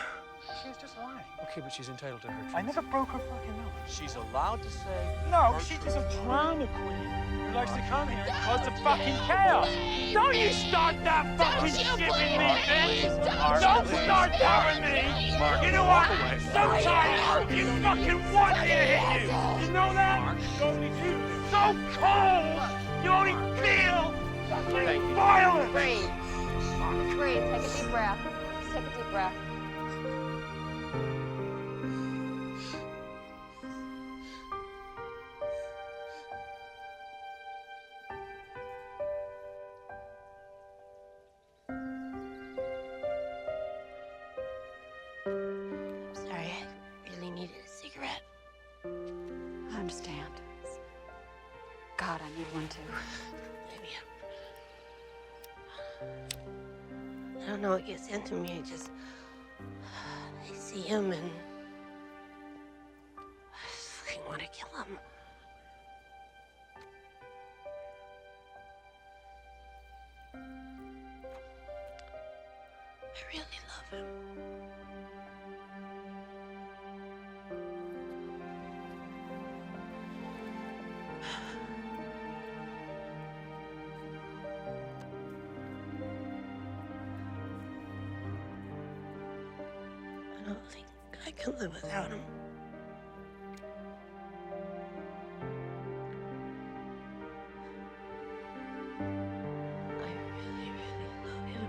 She was just lying. Okay, but she's entitled to her truth. I never broke her fucking nose. She's allowed to say. No, her she's truth. just a drama queen who likes to come here and cause the fucking chaos. Don't you start that fucking shit with me, bitch! Don't start that with me! Mark, You know what? walk away. Sometimes you fucking want me to hit you! You know that? So cold! You only feel fucking violent! Breathe. Breathe. Take a deep breath. Just take a deep breath. I'm sorry, I really needed a cigarette. I understand. God, I need one too. I don't know what gets into me. I see him and I just fucking want to kill him. I really love him. I don't think I can live without him. I really, really love him.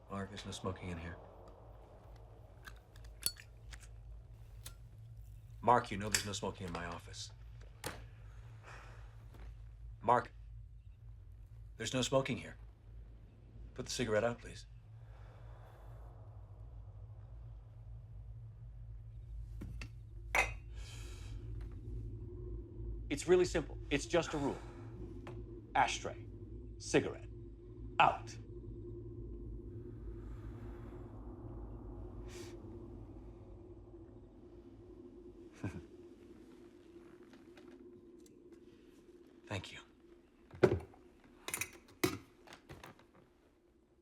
Mark, there's no smoking in here. Mark, you know there's no smoking in my office. Mark, there's no smoking here. Put the cigarette out, please. It's really simple. It's just a rule. Ashtray, cigarette, out. Thank you.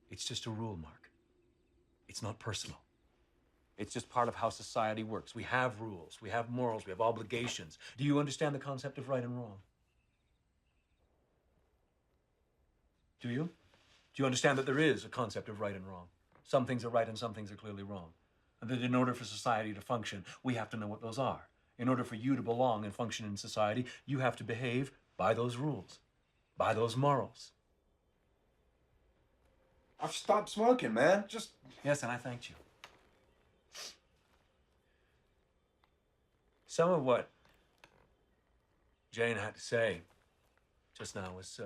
It's It's just a rule, Mark. It's not personal. It's just part of how society works. We have rules, we have morals, we have obligations. Do you understand the concept of right and wrong? Do you? Do you understand that there is a concept of right and wrong? Some things are right and some things are clearly wrong. And that in order for society to function, we have to know what those are. In order for you to belong and function in society, you have to behave by those rules, by those morals. I've stopped smoking, man. Just... Yes, and I thanked you. Some of what Jane had to say just now was,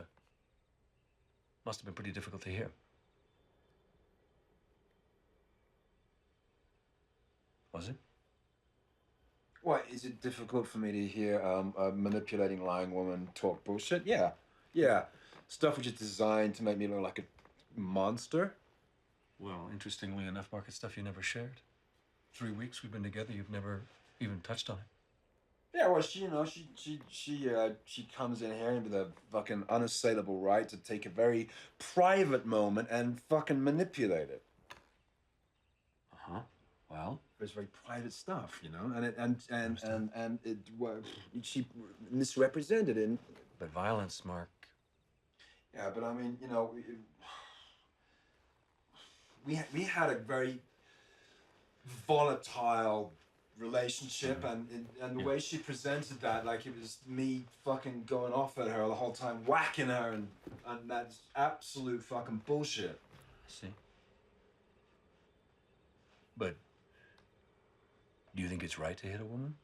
must have been pretty difficult to hear. Was it? What, is it difficult for me to hear a manipulating, lying woman talk bullshit? Yeah. Yeah. Stuff which is designed to make me look like a monster. Well, interestingly enough, Mark, it's stuff you never shared. 3 weeks we've been together, you've never even touched on it. Yeah, well, she comes in here with a fucking unassailable right to take a very private moment and fucking manipulate it. Uh-huh. Well, it's very private stuff, you know, and she misrepresented it. But violence, Mark. Yeah, but I mean, you know, we had a very volatile relationship, and the way she presented that, like it was me fucking going off at her the whole time, whacking her, and that's absolute fucking bullshit. I see. But do you think it's right to hit a woman?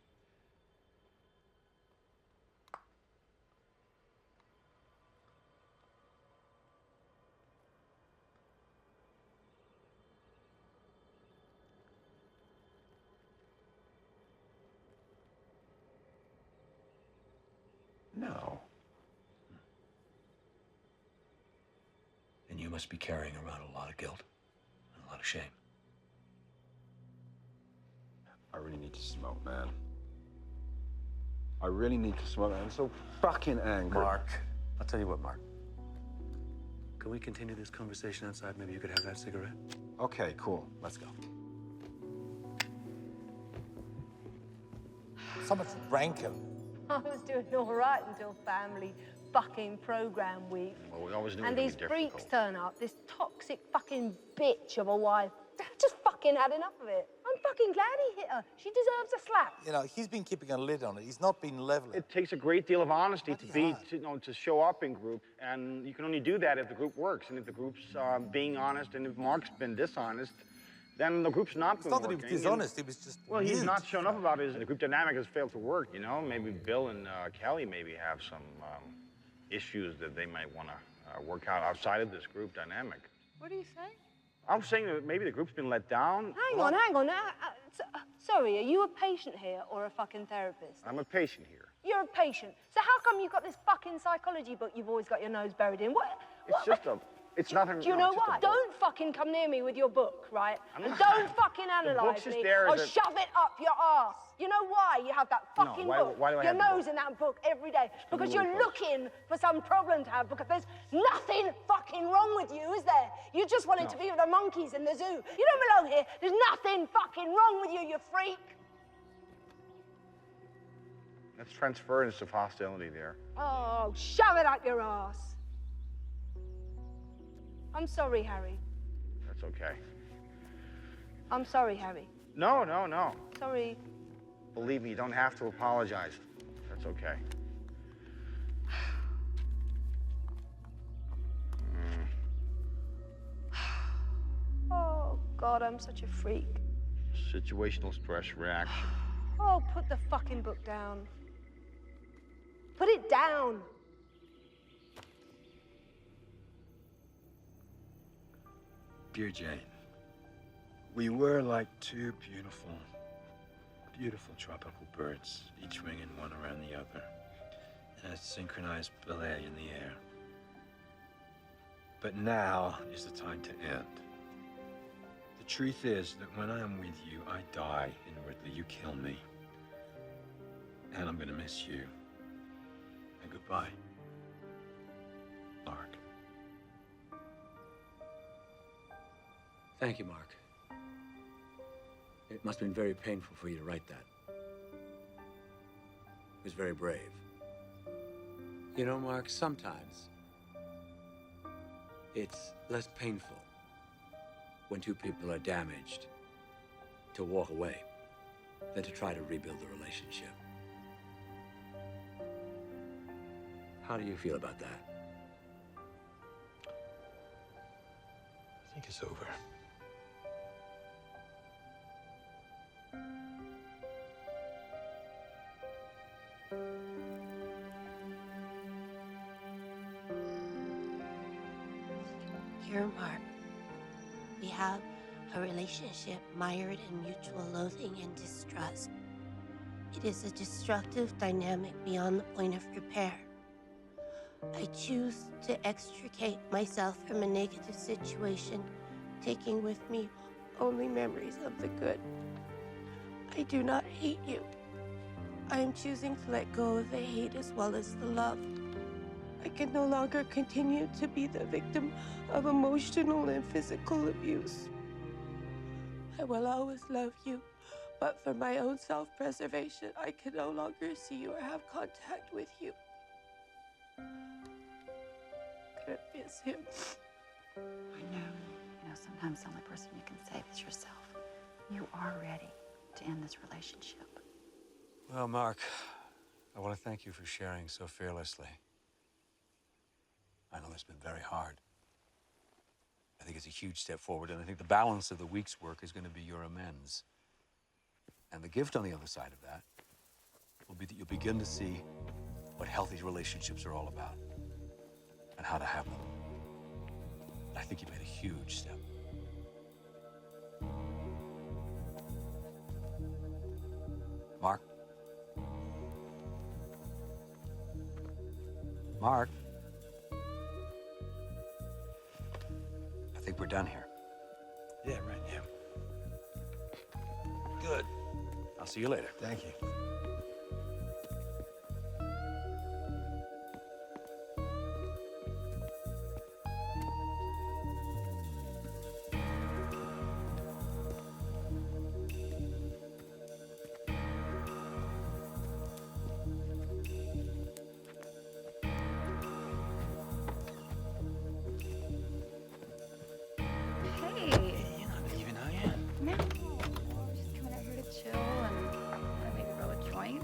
No. Then you must be carrying around a lot of guilt and a lot of shame. I really need to smoke, man. I really need to smoke. I'm so fucking angry. Mark, I'll tell you what, Mark. Can we continue this conversation outside? Maybe you could have that cigarette? Okay, cool. Let's go. So much rancor. I was doing all right until family fucking program week. Well, we always knew And it would these be freaks difficult. turn up, this toxic fucking bitch of a wife. I just fucking had enough of it. I'm fucking glad he hit her. She deserves a slap. You know, he's been keeping a lid on it. He's not been leveling. It takes a great deal of honesty to show up in group, and you can only do that if the group works, and if the group's being honest, and if Mark's been dishonest, then the group's not It's been not that working. he was dishonest, he was just Well, he's mute. not shown up about it. The group dynamic has failed to work, you know? Maybe Bill and Kelly maybe have some issues that they might want to work out outside of this group dynamic. What do you say? I'm saying that maybe the group's been let down. Hang on. Sorry, are you a patient here or a fucking therapist? I'm a patient here. You're a patient. So how come you've got this fucking psychology book you've always got your nose buried in? It's nothing. Do you know what? Don't fucking come near me with your book, right? And don't fucking analyze just me there or as a- shove it up your ass. You know why you have that fucking book? why do I your have the nose in that book every day? Because really you're looking for some problem to have, because there's nothing fucking wrong with you, is there? You just wanted to be with the monkeys in the zoo. You don't belong here. There's nothing fucking wrong with you, you freak. That's transference of hostility there. Oh, shove it up your ass. I'm sorry, Harry. That's okay. I'm sorry, Harry. No, no, no. Sorry. Believe me, you don't have to apologize. That's okay. Oh, God, I'm such a freak. Situational stress reaction. Oh, put the fucking book down. Put it down. Dear Jane, we were like two beautiful tropical birds, each winging one around the other, in a synchronized ballet in the air. But now is the time to end. The truth is that when I am with you, I die inwardly. You kill me. And I'm gonna miss you. And goodbye, Mark. Thank you, Mark. It must have been very painful for you to write that. It was very brave. You know, Mark, sometimes it's less painful when two people are damaged to walk away than to try to rebuild the relationship. How do you feel about that? I think it's over. Here, Mark, we have a relationship mired in mutual loathing and distrust. It is a destructive dynamic beyond the point of repair. I choose to extricate myself from a negative situation, taking with me only memories of the good. I do not hate you. I am choosing to let go of the hate as well as the love. I can no longer continue to be the victim of emotional and physical abuse. I will always love you, but for my own self-preservation, I can no longer see you or have contact with you. I'm gonna miss him. I know. You know, sometimes the only person you can save is yourself. You are ready to end this relationship. Well, Mark, I want to thank you for sharing so fearlessly. I know it's been very hard. I think it's a huge step forward, and I think the balance of the week's work is going to be your amends. And the gift on the other side of that will be that you'll begin to see what healthy relationships are all about and how to have them. I think you made a huge step. Mark? Mark? I think we're done here. Yeah, right, yeah. Good. I'll see you later. Thank you. Hey. You're not leaving, are you? No. I was just coming out here to chill and maybe roll a joint.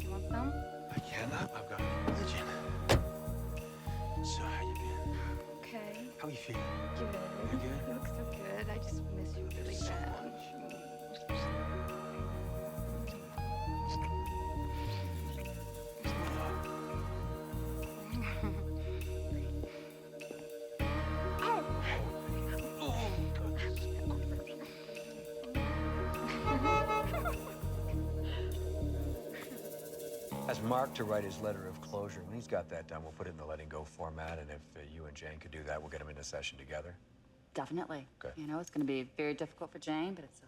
You want some? I cannot. I've got religion. So, how you been? Okay. How you feeling? Good. You good? You look so good. I just miss you really So bad. Ask Mark to write his letter of closure. When he's got that done, we'll put it in the letting go format, and if you and Jane could do that, we'll get him into session together. Definitely. Okay. You know, it's going to be very difficult for Jane, but it's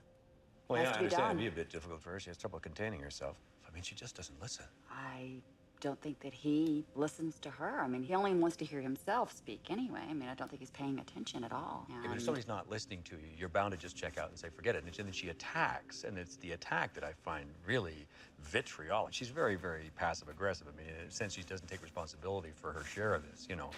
Well, has yeah, I to be understand done. it'd be a bit difficult for her. She has trouble containing herself. I mean, she just doesn't listen. I don't think that he listens to her. I mean, he only wants to hear himself speak anyway. I mean, I don't think he's paying attention at all. Yeah, but if And- somebody's not listening to you, you're bound to just check out and say, forget it. And then she attacks, and it's the attack that I find really vitriolic. She's very, very passive-aggressive. I mean, in a sense, she doesn't take responsibility for her share of this, you know.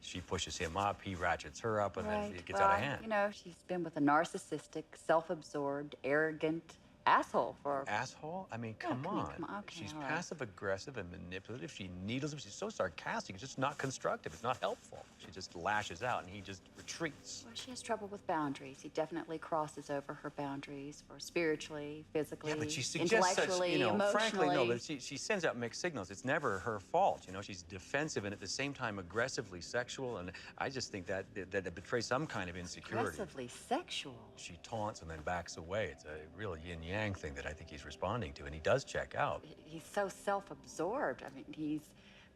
She pushes him up, he ratchets her up, and then it gets out of hand. You know, she's been with a narcissistic, self-absorbed, arrogant asshole for... Asshole? I mean, Yeah, come on. Okay, She's all right. passive-aggressive and manipulative. She needles him. She's so sarcastic. It's just not constructive. It's not helpful. She just lashes out, and he just retreats. Well, she has trouble with boundaries. He definitely crosses over her boundaries for spiritually, physically, Yeah, but she suggests such, intellectually, you know, emotionally. frankly, no, but she sends out mixed signals. It's never her fault, you know. She's defensive and at the same time aggressively sexual, and I just think that it betrays some kind of insecurity. Aggressively sexual. She taunts and then backs away. It's a real yin-yang thing that I think he's responding to, and he does check out. He's so self-absorbed. I mean, he's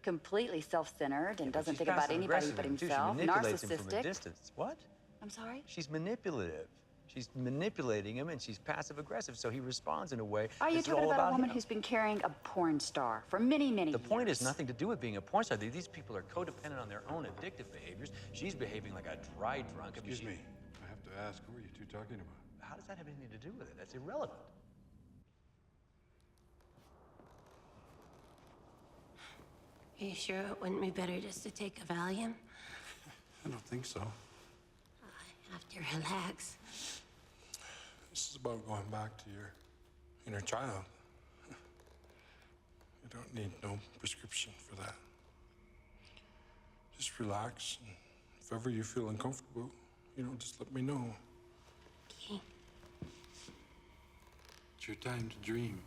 completely self-centered and doesn't She's think about anybody passive-aggressive but too. himself. She manipulates him from a Narcissistic. distance. What? I'm sorry? She's manipulative. She's manipulating him, and she's passive-aggressive, so he responds in a way Are you that's talking all about a woman him. who's been carrying a porn star for many, many The years? point has nothing to do with being a porn star. These people are codependent on their own addictive behaviors. She's behaving like a dry drunk. Excuse me. I I ask, who are you two talking about? How does that have anything to do with it? That's irrelevant. Are you sure it wouldn't be better just to take a Valium? I don't think so. I have to relax. This is about going back to your inner child. You don't need no prescription for that. Just relax, and if ever you feel uncomfortable, just let me know. Okay. It's your time to dream.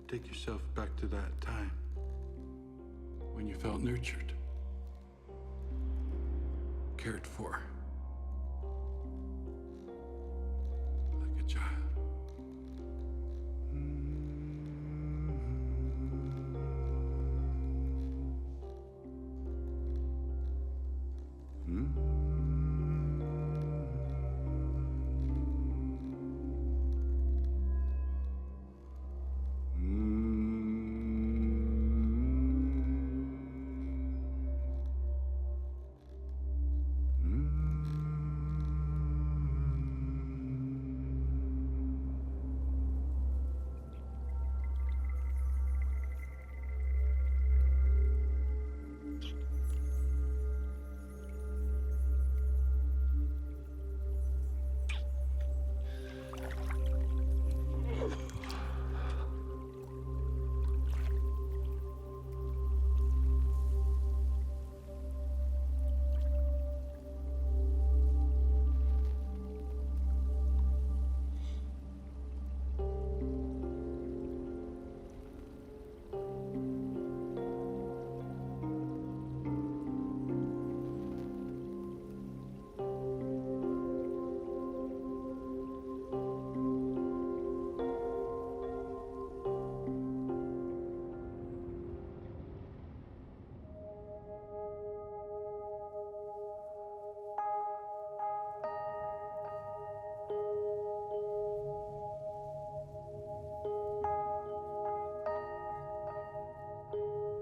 Take yourself back to that time when you felt nurtured, cared for, like a child.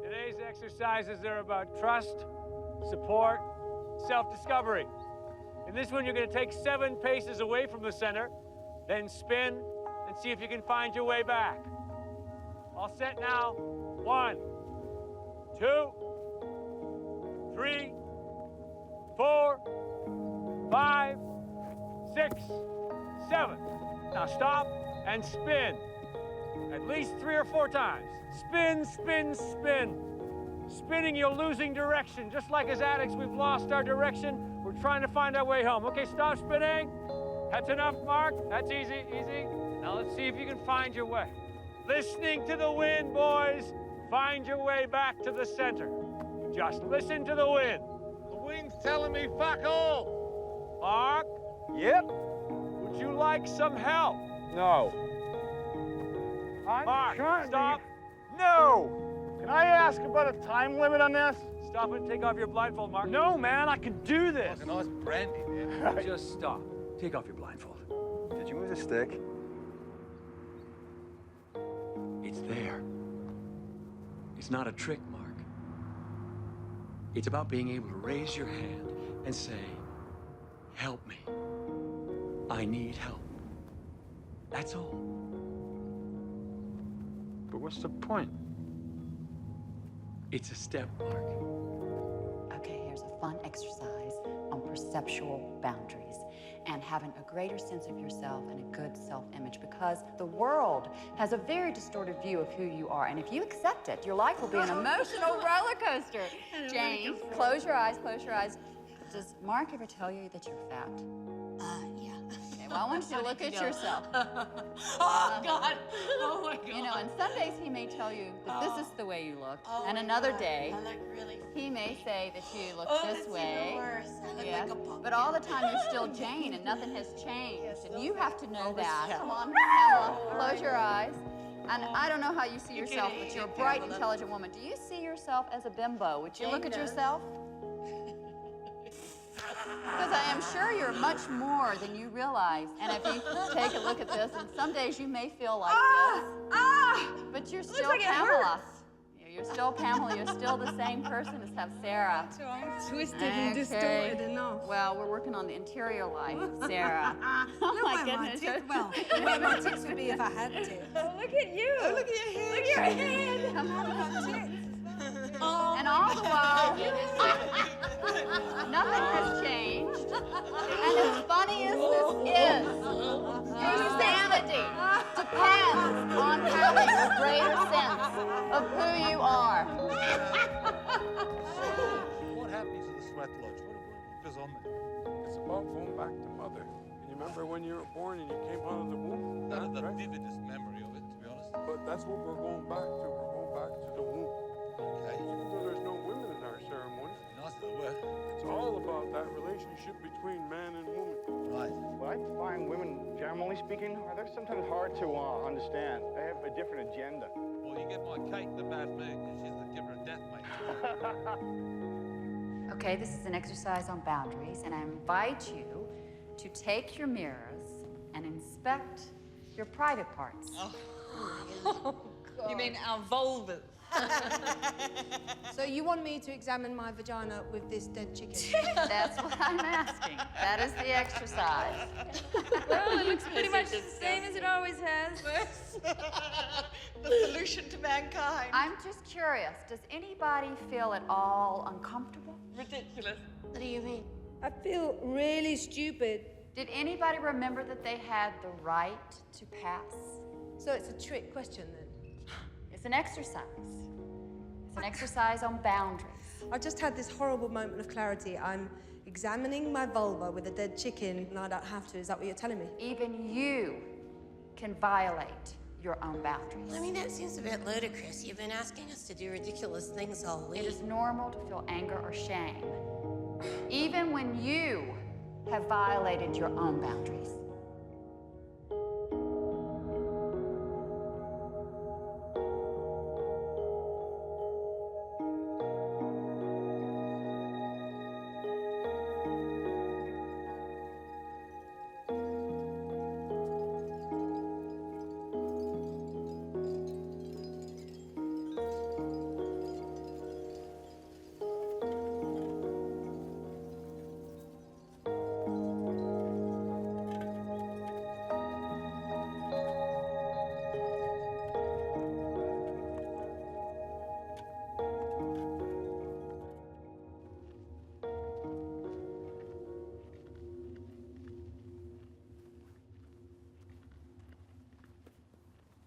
Today's exercises are about trust, support, self-discovery. In this one, you're going to take 7 paces away from the center, then spin and see if you can find your way back. All set now. 1, 2, 3, 4, 5, 6, 7. Now stop and spin. At least 3 or 4 times. Spin, spin, spin. Spinning, you're losing direction. Just like as addicts, we've lost our direction. We're trying to find our way home. Okay, stop spinning. That's enough, Mark. That's easy, easy. Now let's see if you can find your way. Listening to the wind, boys. Find your way back to the center. Just listen to the wind. The wind's telling me fuck all. Mark? Yep. Would you like some help? No. Mark, stop. No! Can I ask about a time limit on this? Stop and take off your blindfold, Mark. No, man, I can do this. Fucking nice brandy, man. Just stop. Take off your blindfold. Did you move the stick? It's there. It's not a trick, Mark. It's about being able to raise your hand and say, help me. I need help. That's all. But what's the point? It's a step, Mark. Okay, here's a fun exercise on perceptual boundaries and having a greater sense of yourself and a good self-image, because the world has a very distorted view of who you are, and if you accept it, your life will be an emotional roller coaster. Jane, close your eyes, close your eyes. Does Mark ever tell you that you're fat? Yeah. Okay, well, I want you to look at yourself. Oh, God. Oh, my God. You know, and some days he may tell you that this is the way you look, and another day I look really he may say that you look this that's way. even worse. I look Yes, like a pumpkin. but all the time you're still Jane, and nothing has changed, and you have to know that. yeah. Come on, Pamela, close your eyes. And I don't know how you see yourself, but you're a bright, intelligent woman. Do you see yourself as a bimbo? Would you look at yourself? Because I am sure you're much more than you realize. And if you take a look at this, and some days you may feel like this, but you're still like it Pamela. hurts. You're still Pamela. You're still the same person as have Sarah. So I'm twisted and distorted enough. Well, we're working on the interior life of Sarah. Look where my tits, well, where my tits would be if I had tits. Oh, look at you. Oh, look at your head. Look at your head. Come on, I've got tits. Oh, and all the while, nothing has changed. And as funny as this is, your sanity depends on having a greater sense of who you are. What happens to the sweat lodge? What goes on there? It's about going back to mother. And you remember when you were born and you came out of the womb? None of the vividest memory of it, to be honest. But that's what we're going back to. We're going back to the womb. Okay. Even though there's no women in our ceremony, Nice if there were. it's all about that relationship between man and woman. Right. Well, I find women, generally speaking, they're sometimes hard to understand. They have a different agenda. Well, you get my Kate the bad man, because she's the giver of death, mate. Okay, this is an exercise on boundaries, and I invite you to take your mirrors and inspect your private parts. You mean our vulvas? So you want me to examine my vagina with this dead chicken? That's what I'm asking. That is the exercise. Well, it looks pretty much the same as it always has. The solution to mankind. I'm just curious, does anybody feel at all uncomfortable? Ridiculous. What do you mean? I feel really stupid. Did anybody remember that they had the right to pass? So it's a trick question then? It's an exercise. It's an exercise on boundaries. I just had this horrible moment of clarity. I'm examining my vulva with a dead chicken and I don't have to. Is that what you're telling me? Even you can violate your own boundaries. I mean, that seems a bit ludicrous. You've been asking us to do ridiculous things all week. It is normal to feel anger or shame, even when you have violated your own boundaries.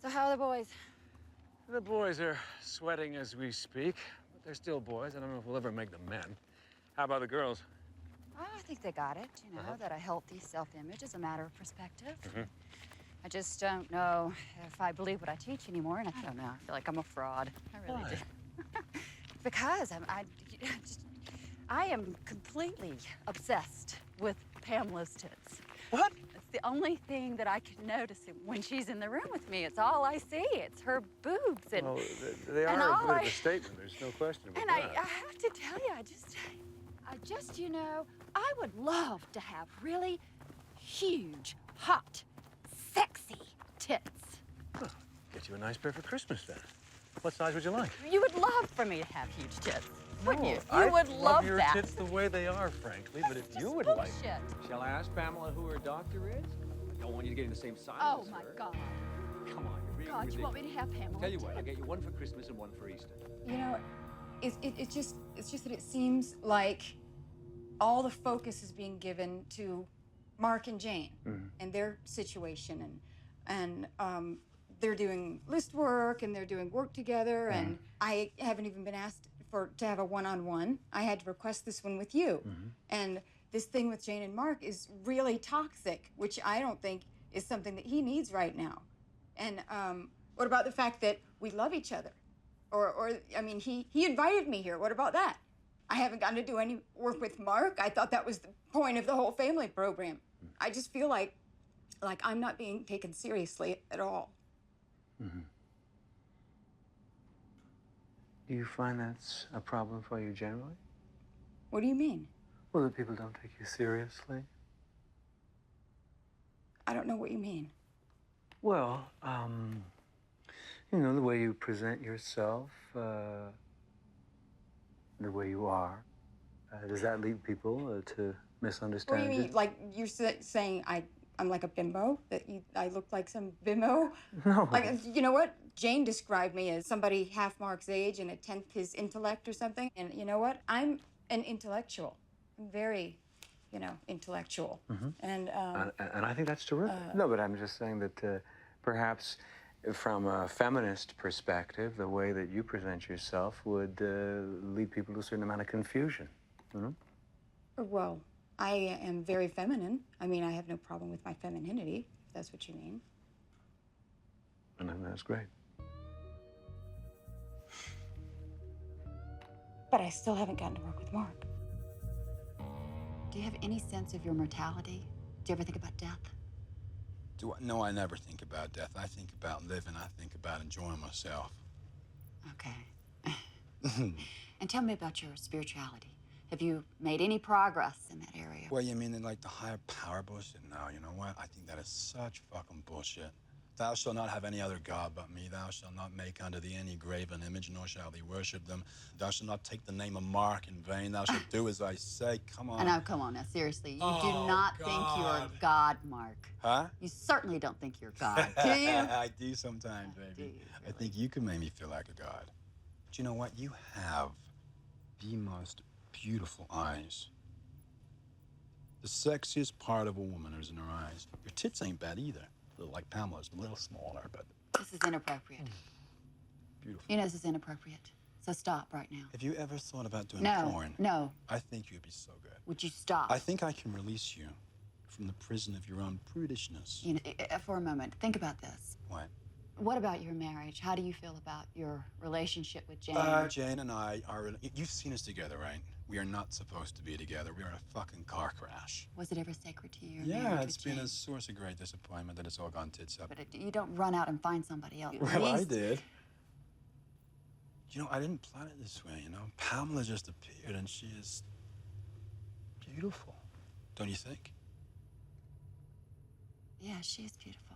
So how are the boys? The boys are sweating as we speak, but they're still boys. I don't know if we'll ever make them men. How about the girls? Oh, I think they got it, you know, that a healthy self-image is a matter of perspective. I just don't know if I believe what I teach anymore, and I don't know. I feel like I'm a fraud. I really do. Because I am completely obsessed with Pamela's tits. What? It's the only thing that I can notice when she's in the room with me. It's all I see. It's her boobs and. Well, they and are a all bit of a statement. There's no question about And that. I have to tell you, I just, you know, I would love to have really huge, hot, sexy tits. Well, get you a nice pair for Christmas then. What size would you like? You would love for me to have huge tits, wouldn't you? You I would love your that. tits the way they are, frankly, but if you would like... Shall I ask Pamela who her doctor is? I don't want you to get in the same size Oh as my her. God. Come on, you're being God, you ridiculous. want me to have Pamela? Tell you what, I'll get you one for Christmas and one for Easter. You know, it's just that it seems like all the focus is being given to Mark and Jane and their situation, and they're doing list work and they're doing work together, and I haven't even been asked to have a one-on-one. I had to request this one with you, and this thing with Jane and Mark is really toxic, which I don't think is something that he needs right now. And what about the fact that we love each other? Or I mean, he invited me here. What about that? I haven't gotten to do any work with Mark. I thought that was the point of the whole family program. I just feel like I'm not being taken seriously at all. Do you find that's a problem for you generally? What do you mean? Well, that people don't take you seriously. I don't know what you mean. Well, You know, the way you present yourself, the way you are. Does that lead people to What misunderstand do you mean? Like you're saying I'm like a bimbo? I look like some bimbo? No. Like, you know what? Jane described me as somebody half Mark's age and a tenth his intellect or something. And you know what? I'm an intellectual. I'm very, intellectual. Mhm. And And I think that's terrific. No, but I'm just saying that perhaps from a feminist perspective, the way that you present yourself would lead people to a certain amount of confusion. well, I am very feminine. I mean, I have no problem with my femininity, if that's what you mean. And that's great. But I still haven't gotten to work with Mark. Do you have any sense of your mortality? Do you ever think about death? No, I never think about death. I think about living. I think about enjoying myself. Okay. And tell me about your spirituality. Have you made any progress in that area? Well, you mean in like the higher power bullshit? No, you know what? I think that is such fucking bullshit. Thou shalt not have any other god but me. Thou shalt not make unto thee any graven image, nor shalt thee worship them. Thou shalt not take the name of Mark in vain. Thou shalt do as I say. Come on. Now, come on, now, seriously. You do Oh, not think you're God, Mark. Huh? You certainly don't think you're God, do you? I do sometimes, baby. I think you can make me feel like a god. But you know what? You have the most beautiful eyes. The sexiest part of a woman is in her eyes. Your tits ain't bad either. A little like Pamela's, a little smaller, but This is inappropriate. beautiful. You know this is inappropriate. So stop right now. Have you ever thought about doing No, porn? no. I think you'd be so good. Would you stop? I think I can release you from the prison of your own prudishness. You know, for a moment, think about this. What? What about your marriage? How do you feel about your relationship with Jane? Jane and I are. You've seen us together, right? We are not supposed to be together. We are a fucking car crash. Was it ever sacred to you? Yeah, it's been a source of great disappointment that it's all gone tits up. But you don't run out and find somebody else. Well, I did. You know, I didn't plan it this way, you know? Pamela just appeared and she is beautiful. Don't you think? Yeah, she is beautiful.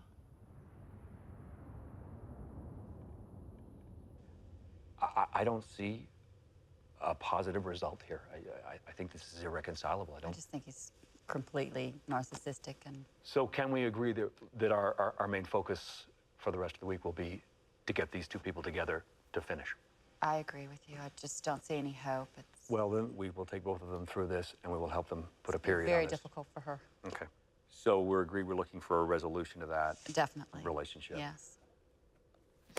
I don't see a positive result here. I think this is irreconcilable. I just think he's completely narcissistic and... So can we agree that our main focus for the rest of the week will be to get these two people together to finish? I agree with you. I just don't see any hope. It's Well, then we will take both of them through this and we will help them put a period very on this. difficult for her. Okay. So we're agreed we're looking for a resolution to that Definitely. relationship. Yes.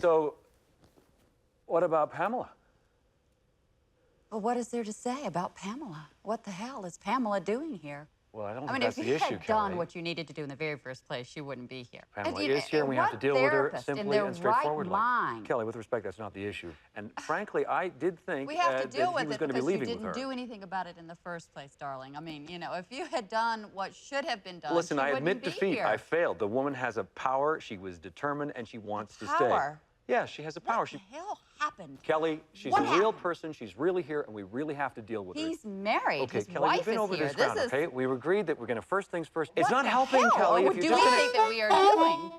So what about Pamela? Well, what is there to say about Pamela? What the hell is Pamela doing here? Well, I don't I think mean, that's if the you issue, had done Kelly. what you needed to do in the very first place, she wouldn't be here. Pamela And, is here, and we have to what deal with her therapist in simply their and straightforwardly. right mind? Kelly, with respect, that's not the issue. And frankly, I did think We have to that deal he with was it going to be because you leaving with didn't her. do anything about it in the first place, darling. I mean, if you had done what should have been done, Listen, she I wouldn't admit be defeat. here. I failed. The woman has a power. She was determined, and she wants to stay. Power? Yeah, she has a power. What the hell happened? Kelly, she's What a real person. She's really here, and we really have to deal with her. He's married. Okay, His Kelly, wife we've been is over here. this ground, is... okay? We agreed that we're going to first things first. It's What not the helping, hell Kelly. are If we you're doing just anything that we are doing?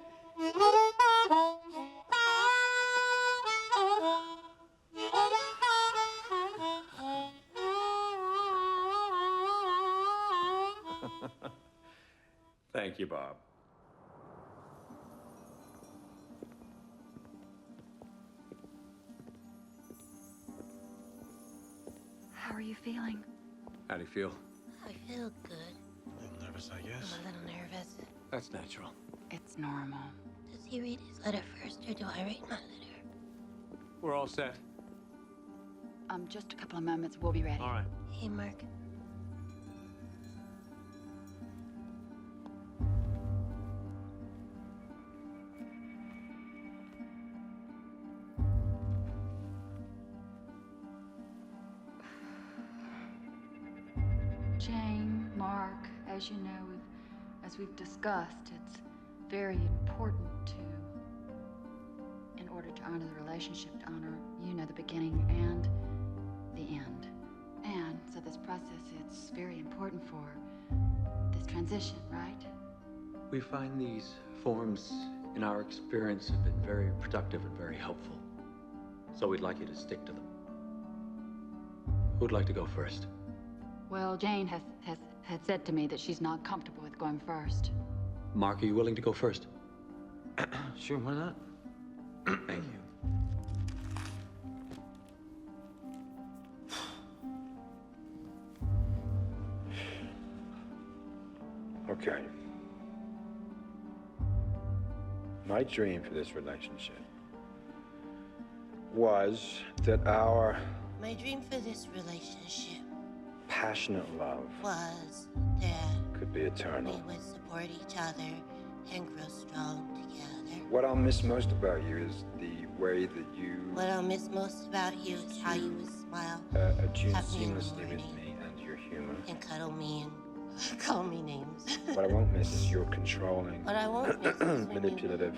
Thank you, Bob. How are you feeling? How do you feel? I feel good. A little nervous, I guess. I'm a little nervous. That's natural. It's normal. Does he read his letter first, or do I read my letter? We're all set. Just a couple of moments. We'll be ready. All right. Hey, Mark. Jane, Mark, as you know, as we've discussed, it's very important in order to honor the relationship, to honor, the beginning and the end. And so this process, it's very important for this transition, right? We find these forms in our experience, have been very productive and very helpful. So we'd like you to stick to them. Who'd like to go first? Well, Jane has said to me that she's not comfortable with going first. Mark, are you willing to go first? Sure, why not? Thank you. Okay. My dream for this relationship was that our My dream for this relationship passionate love was that could be eternal. we would support each other and grow strong together. What I'll miss most about you is the way that you What I'll miss most about you is how you would smile attune at me in the seamlessly with morning me and your humor. and cuddle me and call me names. What I won't miss is your controlling, What I won't miss is when manipulative,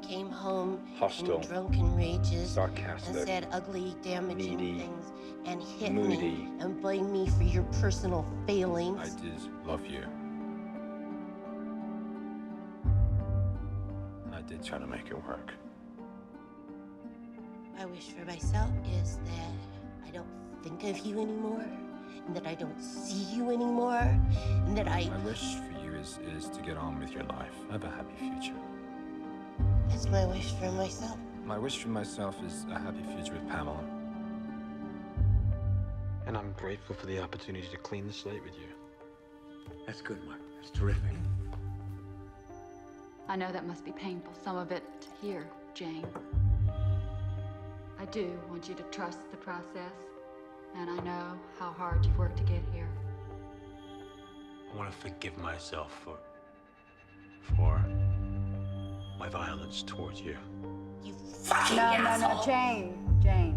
came home hostile, in drunken rages sarcastic, and said ugly, damaging needy, things and hit moody. me and blame me for your personal failings. I did love you. And I did try to make it work. My wish for myself is that I don't think of you anymore, and that I don't see you anymore, and that My wish for you is to get on with your life. Have a happy future. That's my wish for myself. My wish for myself is a happy future with Pamela. And I'm grateful for the opportunity to clean the slate with you. That's good, Mark. That's terrific. I know that must be painful, some of it to hear, Jane. I do want you to trust the process, and I know how hard you've worked to get here. I want to forgive myself for my violence towards you. You fucking No, asshole! Jane.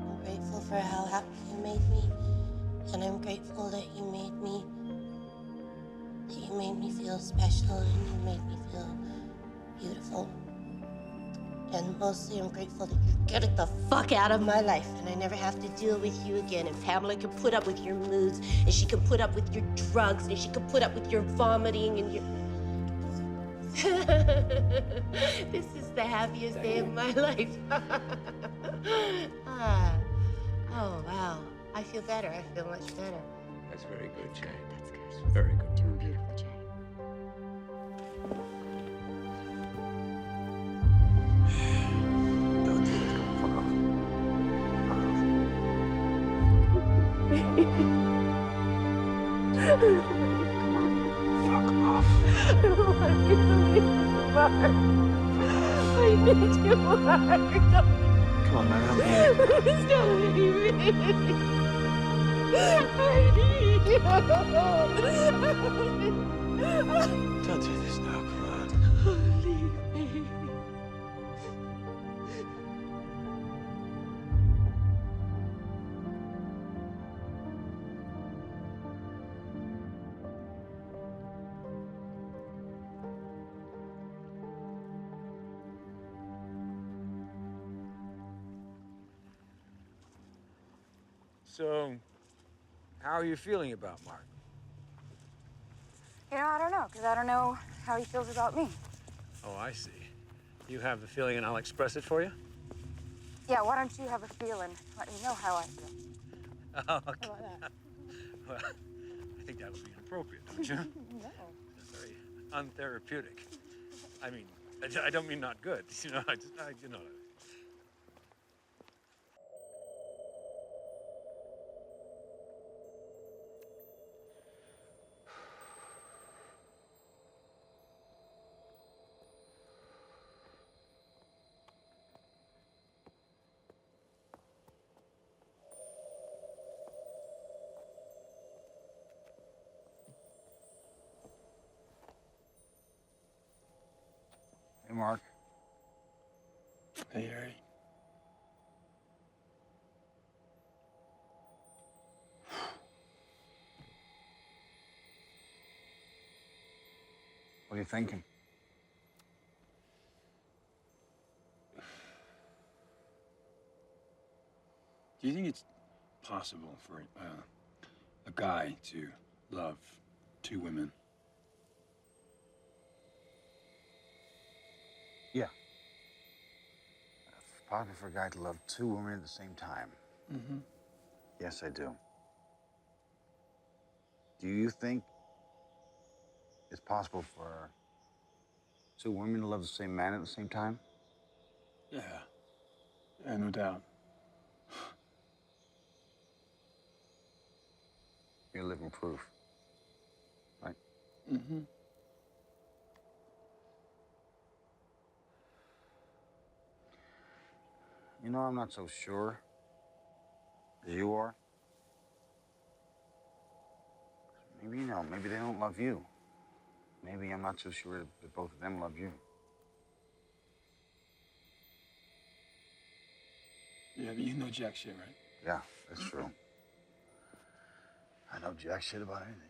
I'm grateful for how happy you made me, and I'm grateful that you made me feel special, and you made me feel beautiful. And mostly I'm grateful that you're getting the fuck out of my life and I never have to deal with you again. And Pamela can put up with your moods, and she can put up with your drugs, and she can put up with your vomiting and your... This is the happiest day of my life. Oh, wow. I feel better. I feel much better. That's very good, Jane. That's good. Very good. Doing beautiful, Jane. Don't do this. Fuck off. Fuck off. I need you, Mark. Come on, man, I'm here. Please don't leave me. I need you. Don't do this now, come on. Leave me. So, how are you feeling about Mark? You know, I don't know, because I don't know how he feels about me. Oh, I see. You have the feeling and I'll express it for you? Yeah, why don't you have a feel and let me know how I feel? Oh, okay. Well, I think that would be inappropriate, don't you? No. Very untherapeutic. I mean, I don't mean not good. You know, you know. Hey, Mark. Hey, Harry. What are you thinking? Do you think it's possible for a guy to love two women possible for a guy to love two women at the same time? Mm-hmm. Yes, I do. Do you think it's possible for two women to love the same man at the same time? Yeah. Yeah, no doubt. You're living proof, right? Mm-hmm. You know, I'm not so sure as you are. Maybe, you know, maybe they don't love you. Maybe I'm not so sure that both of them love you. Yeah, but you know jack shit, right? Yeah, that's true. I know jack shit about anything.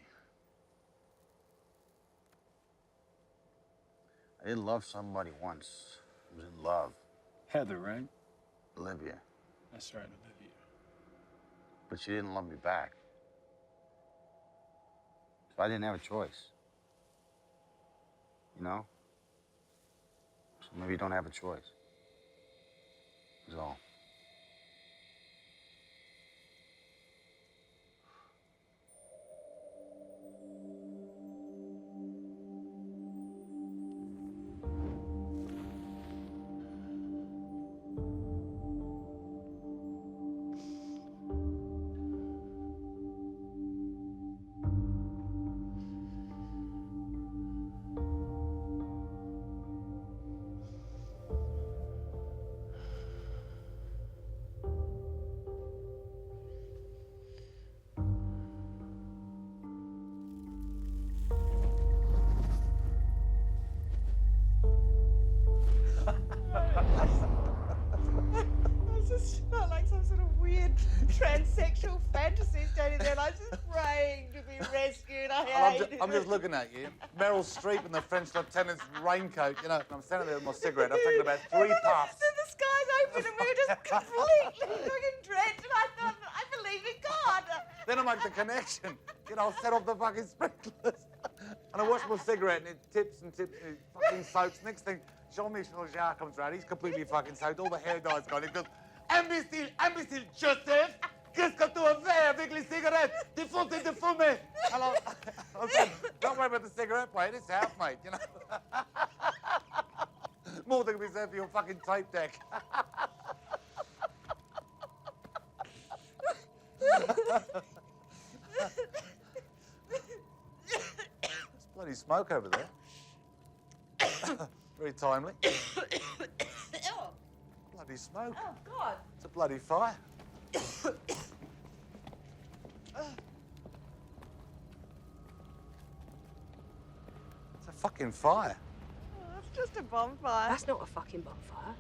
I did love somebody once. I was in love. Heather, right? Olivia. That's right, Olivia. But she didn't love me back. So I didn't have a choice. You know? So maybe you don't have a choice. That's all. I just felt like some sort of weird transsexual fantasy standing there, and I was just praying to be rescued. I'm just looking at you. Meryl Streep in the French Lieutenant's raincoat, you know, and I'm standing there with my cigarette. I've taken about 3 puffs. Then the skies opened and we were just completely fucking drenched, and I thought, I believe in God. Then I make the connection. You know, I'll set off the fucking sprinklers. And I watch my cigarette and it tips and tips and it fucking soaks. Next thing, Jean-Michel Jarre comes around. He's completely fucking soaked. All the hair dye's gone. He goes, imbécile, imbécile, Joseph, qu'est-ce que tu as fait avec les cigarettes? Défoncer de fumer. And I said, don't worry about the cigarette, mate. It's out, mate, you know. More than can be said for your fucking tape deck. There's bloody smoke over there. Very timely. Bloody smoke. Oh, God. It's a bloody fire. It's a fucking fire. Oh, it's just a bonfire. That's not a fucking bonfire.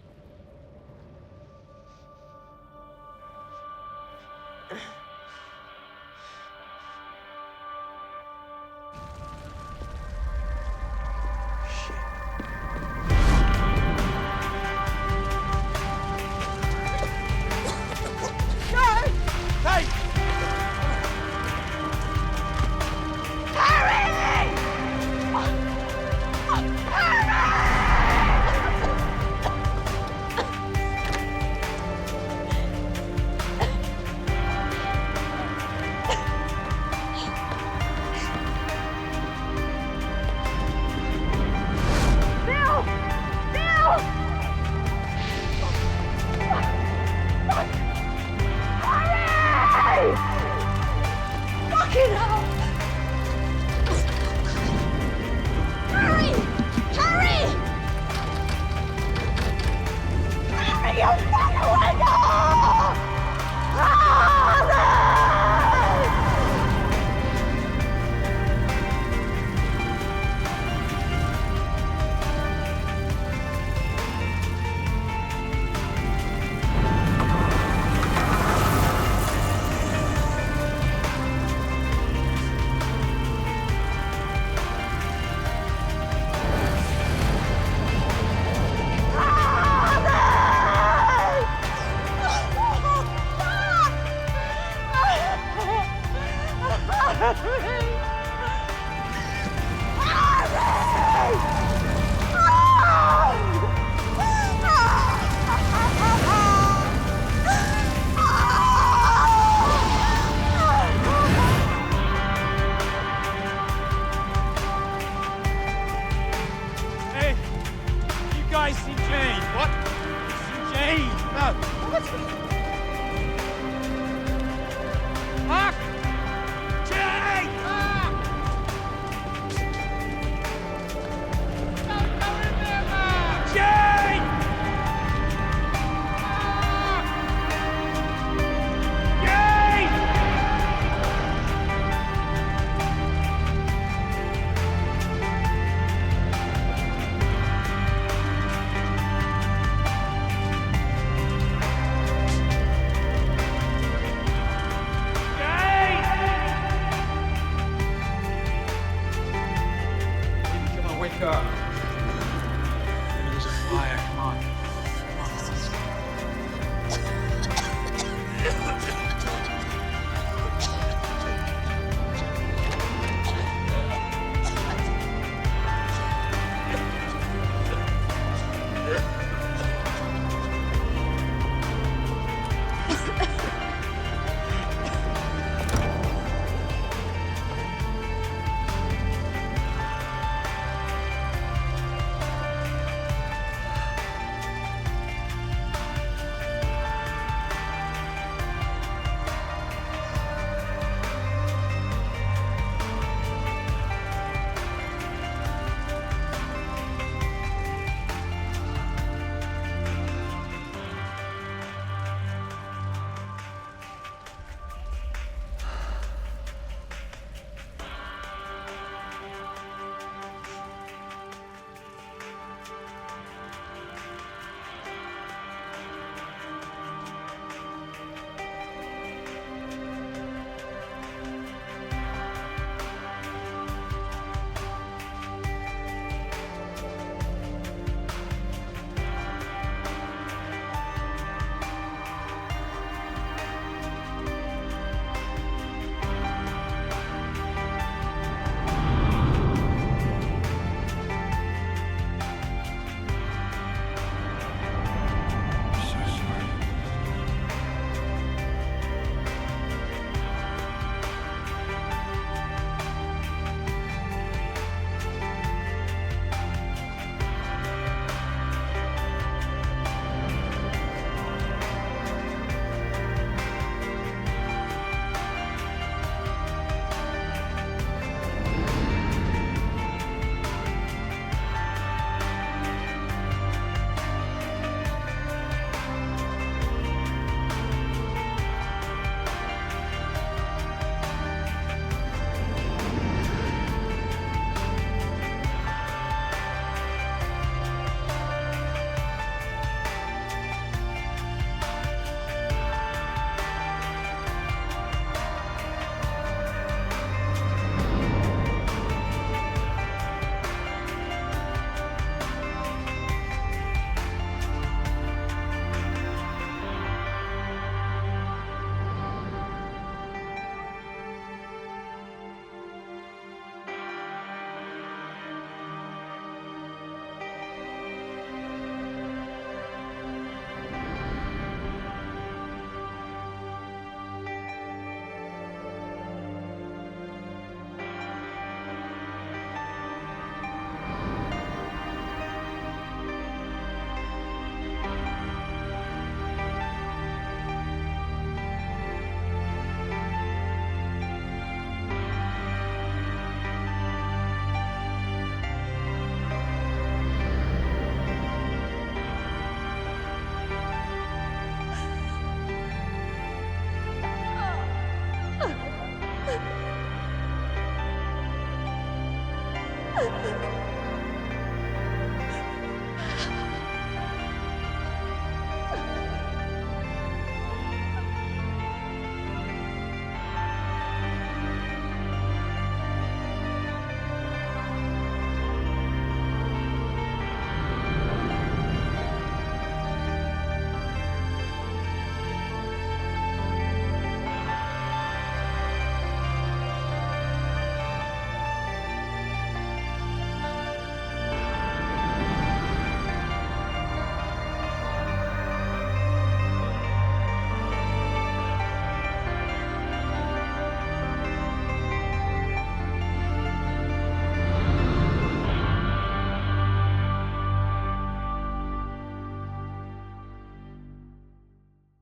Rehab.